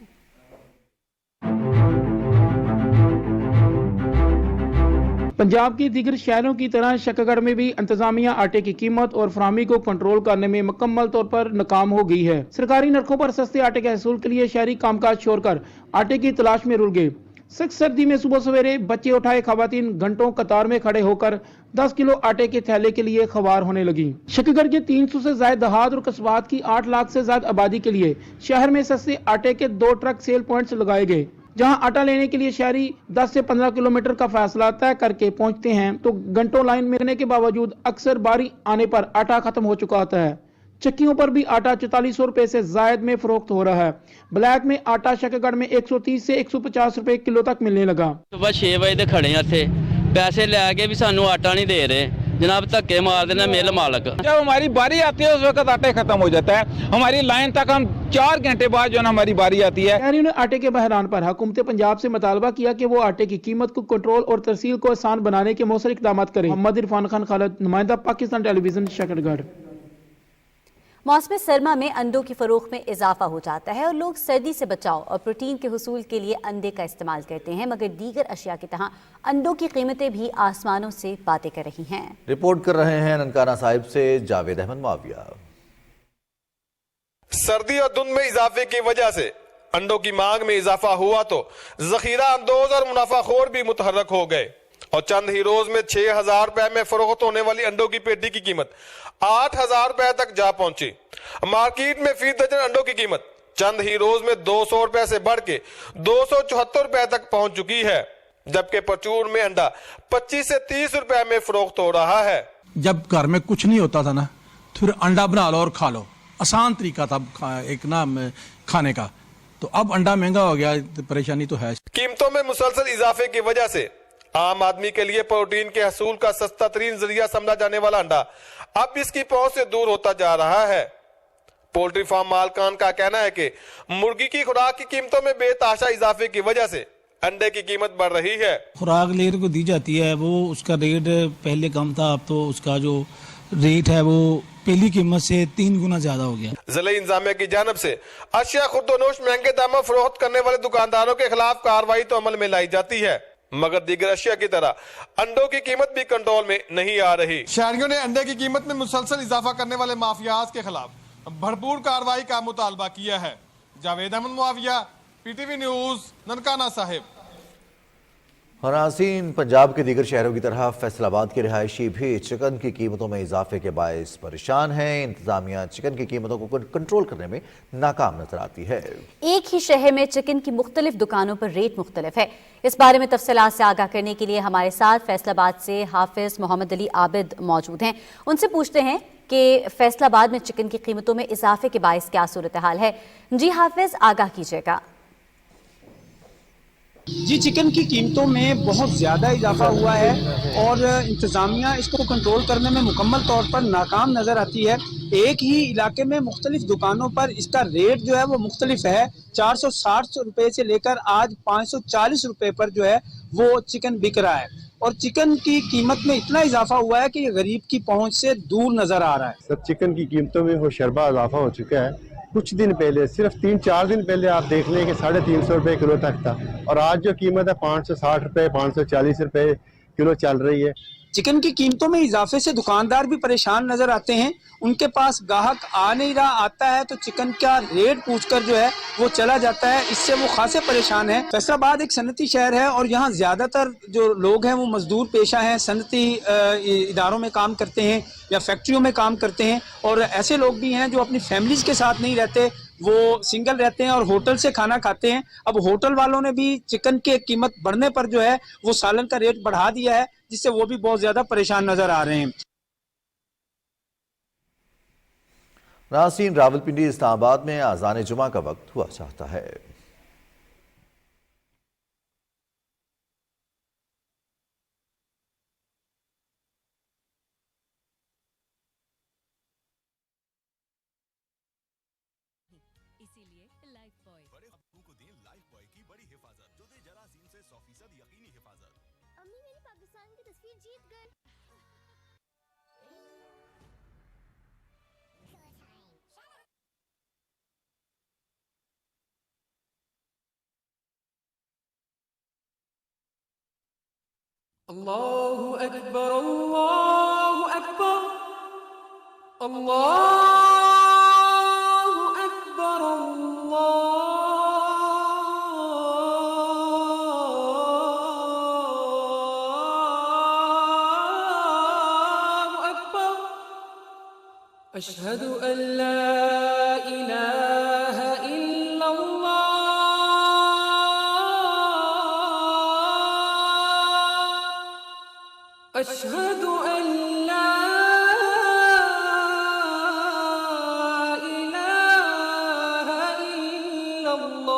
पंजाब की दीगर शहरों की तरह शकरगढ़ में भी इंतजामिया आटे की कीमत और फराहमी को कंट्रोल करने में मुकम्मल तौर पर नाकाम हो गई है। सरकारी नरखों पर सस्ते आटे के हसूल के लिए शहरी कामकाज छोड़कर आटे की तलाश में रुल गए। सख्त सर्दी में सुबह सवेरे बच्चे उठाए खवातीन घंटों कतार में खड़े होकर 10 किलो आटे के थैले के लिए खवार होने लगी। शकरगढ़ के 300 से ज्यादा दहात और कस्बात की 8 लाख से ज्यादा आबादी के लिए शहर में सस्ते आटे के 2 ट्रक सेल पॉइंट्स लगाए गए, जहां आटा लेने के लिए शहरी 10 से 15 किलोमीटर का फैसला तय करके पहुंचते हैं तो घंटों लाइन में रहने के बावजूद अक्सर बारी आने पर आटा खत्म हो चुका होता है। चक्कियों पर भी आटा 4400 रुपए से जायद में फरोख्त हो रहा है। ब्लैक में आटा शकरगढ़ में 130 से 150 रुपए किलो तक मिलने लगा। सुबह 6 बजे खड़े हैं थे, पैसे लेके भी सानू आटा नहीं दे रहे जनाब, धक्के मार देना मिल मालक। जब हमारी बारी आती है उस वक्त आटा खत्म हो जाता है। हमारी लाइन तक हम 4 घंटे बाद जो है हमारी बारी आती है। शहरियों ने आटे के बहरान पर हुकूमत पंजाब से मुतालबा किया कि वो आटे की कीमत को कंट्रोल और तरसील को आसान बनाने के मौसर इक़दाम करें। मोहम्मद इरफान खान खालिद, नुमाइंदा पाकिस्तान टेलीविजन, शकरगढ़। मौसम सरमा में अंडों की फरोख्त में इजाफा हो जाता है और लोग सर्दी से बचाव और प्रोटीन के हुसूल के लिए अंडे का इस्तेमाल करते हैं, मगर दीगर अशिया की तरह अंडों की कीमतें भी आसमानों से बातें कर रही हैं। रिपोर्ट कर रहे हैं ननकाना साहिब से जावेद अहमद माविया। सर्दी और धुंध में इजाफे की वजह से انڈوں کی مانگ میں اضافہ ہوا تو ذخیرہ اندوز اور منافع خور بھی متحرک ہو گئے اور چند ہی روز میں 6,000 روپے میں فروخت ہونے والی انڈوں کی پیٹی کی قیمت 8,000 روپے تک جا پہنچی۔ مارکیٹ میں فی درجن انڈوں کی قیمت چند ہی روز میں 200 روپے سے بڑھ کے 274 روپے تک پہنچ چکی ہے، جبکہ پرچون میں انڈا 25 سے 30 روپے میں فروخت ہو رہا ہے۔ جب گھر میں کچھ نہیں ہوتا تھا نا، پھر انڈا بنا لو اور کھا لو، آسان طریقہ تھا ایک نا کھانے کا، تو اب انڈا مہنگا ہو گیا، پریشانی تو ہے۔ قیمتوں میں مسلسل اضافے کی وجہ سے عام آدمی کے لیے پروٹین کے حصول کا سستا ترین ذریعہ سمجھا جانے والا انڈا اب اس کی پہنچ سے دور ہوتا جا رہا ہے۔ پولٹری فارم مالکان کا کہنا ہے کہ مرغی کی خوراک کی قیمتوں میں بے تحاشا اضافے کی وجہ سے انڈے کی قیمت بڑھ رہی ہے۔ خوراک لیئر کو دی جاتی ہے، وہ اس کا ریٹ پہلے کم تھا، اب تو اس کا جو ریٹ ہے وہ پہلی قیمت سے 3 گنا زیادہ ہو گیا۔ ضلعی انتظامیہ کی جانب سے اشیاء خرد و نوش مہنگے داموں فروخت کرنے والے دکانداروں کے خلاف کارروائی تو عمل میں لائی جاتی ہے، مگر دیگر اشیاء کی طرح انڈوں کی قیمت بھی کنٹرول میں نہیں آ رہی۔ شہریوں نے انڈے کی قیمت میں مسلسل اضافہ کرنے والے مافیاز کے خلاف بھرپور کارروائی کا مطالبہ کیا ہے۔ Javed Ahmed Muawiya, P T V news, Nankana Sahib. ناظرین، پنجاب کے دیگر شہروں کی طرح فیصل آباد کے رہائشی بھی چکن کی قیمتوں میں اضافے کے باعث پریشان ہیں۔ انتظامیہ چکن کی قیمتوں کو کنٹرول کرنے میں ناکام نظر آتی ہے۔ ایک ہی شہر میں چکن کی مختلف دکانوں پر ریٹ مختلف ہے۔ اس بارے میں تفصیلات سے آگاہ کرنے کے لیے ہمارے ساتھ فیصل آباد سے حافظ محمد علی عابد موجود ہیں۔ ان سے پوچھتے ہیں کہ فیصل آباد میں چکن کی قیمتوں میں اضافے کے باعث کیا صورتحال ہے۔ جی حافظ، آگاہ کیجیے گا۔ جی، چکن کی قیمتوں میں بہت زیادہ اضافہ ہوا ہے اور انتظامیہ اس کو کنٹرول کرنے میں مکمل طور پر ناکام نظر آتی ہے۔ ایک ہی علاقے میں مختلف دکانوں پر اس کا ریٹ جو ہے وہ مختلف ہے۔ 460 روپے سے لے کر آج 540 روپے پر جو ہے وہ چکن بک رہا ہے، اور چکن کی قیمت میں اتنا اضافہ ہوا ہے کہ یہ غریب کی پہنچ سے دور نظر آ رہا ہے۔ سر، چکن کی قیمتوں میں ہوشربا اضافہ ہو چکا ہے۔ کچھ دن پہلے، صرف 3-4 دن پہلے آپ دیکھ لیں کہ 350 روپے کلو تک تھا، اور آج جو قیمت ہے 560 روپے 540 روپے کلو چل رہی ہے۔ چکن کی قیمتوں میں اضافے سے دکاندار بھی پریشان نظر آتے ہیں، ان کے پاس گاہک آ نہیں رہا، آتا ہے تو چکن کا ریٹ پوچھ کر جو ہے وہ چلا جاتا ہے، اس سے وہ خاصے پریشان ہیں۔ فیصل آباد ایک صنعتی شہر ہے اور یہاں زیادہ تر جو لوگ ہیں وہ مزدور پیشہ ہیں، صنعتی اداروں میں کام کرتے ہیں یا فیکٹریوں میں کام کرتے ہیں، اور ایسے لوگ بھی ہیں جو اپنی فیملیز کے ساتھ نہیں رہتے، وہ سنگل رہتے ہیں اور ہوٹل سے کھانا کھاتے ہیں۔ اب ہوٹل والوں نے بھی چکن کی قیمت بڑھنے پر جو ہے وہ سالن کا ریٹ بڑھا دیا ہے، جس سے وہ بھی بہت زیادہ پریشان نظر آ رہے ہیں۔ ناظرین، راولپنڈی اسلام آباد میں اذان جمعہ کا وقت ہوا چاہتا ہے۔ اسی لیے لائف بوائے بڑے ابو کو دیں لائف بوائے کی بڑی حفاظت جو دے جراثیم سے 100% یقینی حفاظت۔ امی میری پاکستان کی تصویر جیت گئے۔ اللہ اکبر اللہ اکبر اللہ اکبر اللہ اکبر اشہد ان لا الہ الا اللہ اشہد ان لا الہ الا اللہ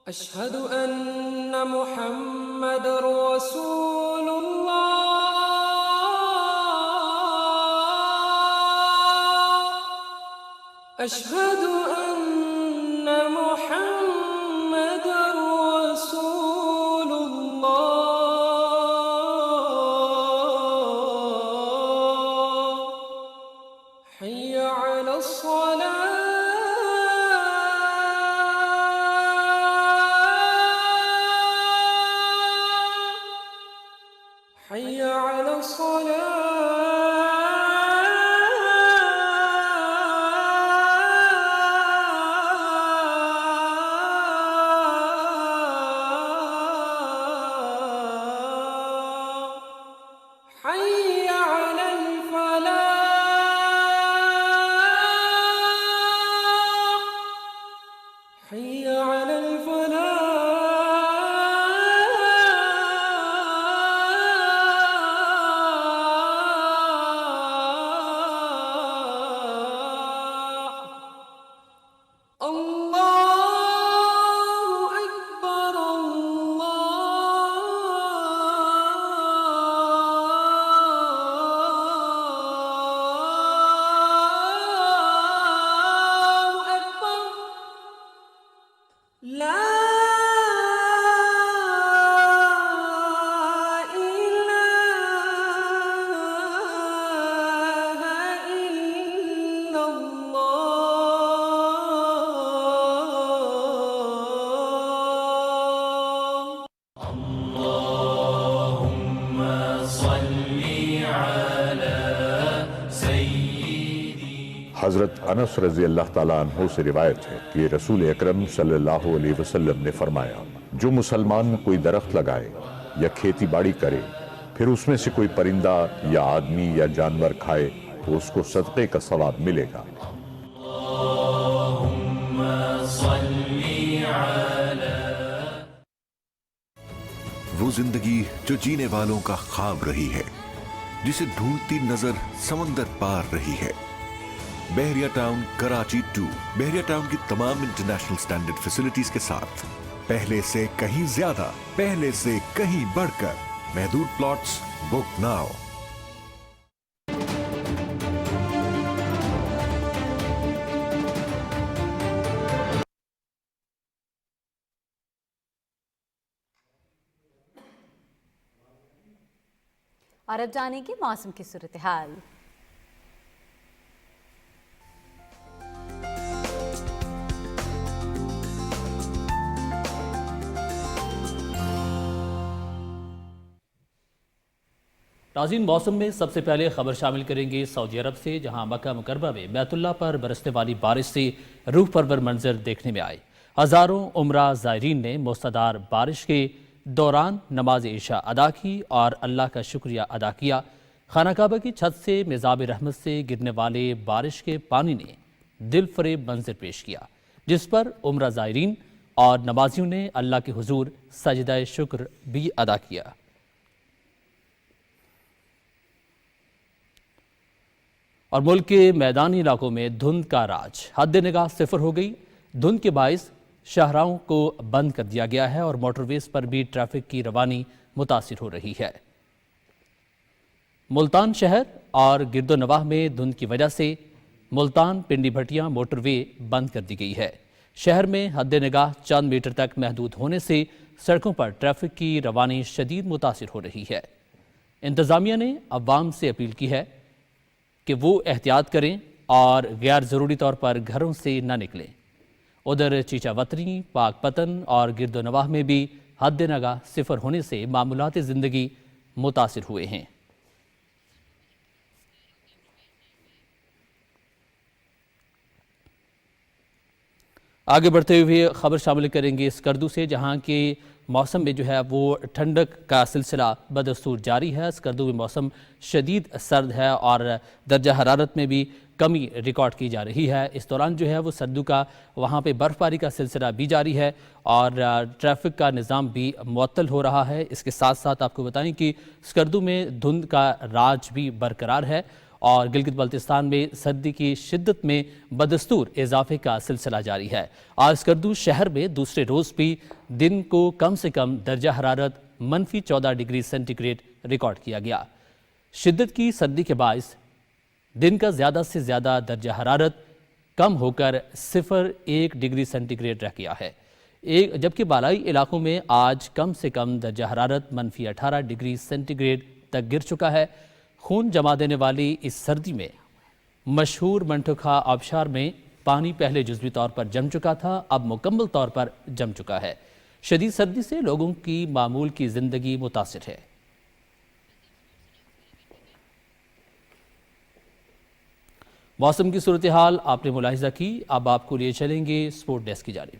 اشہد ان محمد رسول اللہ اشہد ان محمد رسول اللہ حی علی الصلاة حي على الصلاة हज़रत अनस रज़ी अल्लाह ताला अन्हु से रिवायत है कि रसूल अकरम सल्लल्लाहु अलैहि वसल्लम ने फरमाया, जो मुसलमान कोई दरख्त लगाए या खेती बाड़ी करे, फिर उसमें से कोई परिंदा या आदमी या जानवर खाए तो उसको सदक़े का सवाब मिलेगा। वो जिंदगी जो जीने वालों का ख्वाब रही है, जिसे ढूंढती नजर समंदर पार रही है। बहरिया टाउन कराची 2 बहरिया टाउन की तमाम इंटरनेशनल स्टैंडर्ड फैसिलिटीज के साथ पहले से कहीं ज्यादा, पहले से कहीं बढ़कर महदूद प्लॉट्स बुक नाउ। और अब जानेंगे मौसम की सूरत हाल। नाज़रीन, मौसम में सबसे पहले खबर शामिल करेंगे सऊदी अरब से, जहां मक्का मुकर्रमा में बैतुल्लाह पर बरसने वाली बारिश से रूह परवर मंजर देखने में आए। हज़ारों उम्रा ज़ायरीन ने मुस्तदार बारिश के दौरान नमाज इशा अदा की और अल्लाह का शुक्रिया अदा किया। खाना काबा की छत से मिज़ाब रहमत से गिरने वाले बारिश के पानी ने दिल फरेब मंजर पेश किया, जिस पर उम्रा ज़ायरीन और नमाजियों ने अल्लाह के हुजूर सजदा शुक्र भी अदा किया। और मुल्क के मैदानी इलाकों में धुंध का राज, हद निगाह सिफर हो गई। धुंध के बाइस शाहराहों को बंद कर दिया गया है और मोटरवेज पर भी ट्रैफिक की रवानी मुतासिर हो रही है। मुल्तान शहर और गिरदोनवाह में धुंध की वजह से मुल्तान पिंडी भटिया मोटरवे बंद कर दी गई है। शहर में हद निगाह चंद मीटर तक महदूद होने से सड़कों पर ट्रैफिक की रवानी शदीद मुतासिर हो रही है। इंतज़ामिया ने अवाम से अपील की है कि वो एहतियात करें और गैर ज़रूरी तौर पर घरों से न निकलें। उधर चीचावतनी, पाकपतन और गिरदोनवाह में भी हद निगाह सिफर होने से मामूलाती ज़िंदगी मुतासिर हुए हैं। आगे बढ़ते हुए खबर शामिल करेंगे स्कर्दू से, जहां के मौसम में जो है वो ठंडक का सिलसिला बदस्तूर जारी है। स्कर्दू में मौसम शदीद सर्द है और दर्जा हरारत में भी कमी रिकॉर्ड की जा रही है। इस दौरान जो है वो सर्दू का वहाँ पे बर्फ़बारी का सिलसिला भी जारी है और ट्रैफिक का निज़ाम भी मुअत्तल हो रहा है। इसके साथ साथ आपको बताएं कि स्कर्दू में धुंध का राज भी बरकरार है और गिलगित बल्तिस्तान में सर्दी की शिद्दत में बदस्तूर इजाफे का सिलसिला जारी है। आज स्कर्दू शहर में दूसरे रोज़ भी दिन को कम से कम दर्जा हरारत -14 डिग्री सेंटीग्रेड रिकॉर्ड किया गया। शिद्दत की सर्दी के बायस दिन का ज़्यादा से ज़्यादा दर्जा हरारत कम होकर 0.1 डिग्री सेंटीग्रेड रह गया है। जबकि बालाई इलाकों में आज कम से कम दर्जा हरारत -18 डिग्री सेंटीग्रेड तक गिर चुका है। खून जमा देने वाली इस सर्दी में मशहूर मंटोखा आबशार में पानी पहले जुज़वी तौर पर जम चुका था, अब मुकम्मल तौर पर जम चुका है। शदीद सर्दी से लोगों की मामूल की ज़िंदगी मुतासिर है। मौसम की सूरत हाल आपने मुलाहिजा की। अब आपको लिए चलेंगे स्पोर्ट डेस्क की जानिब।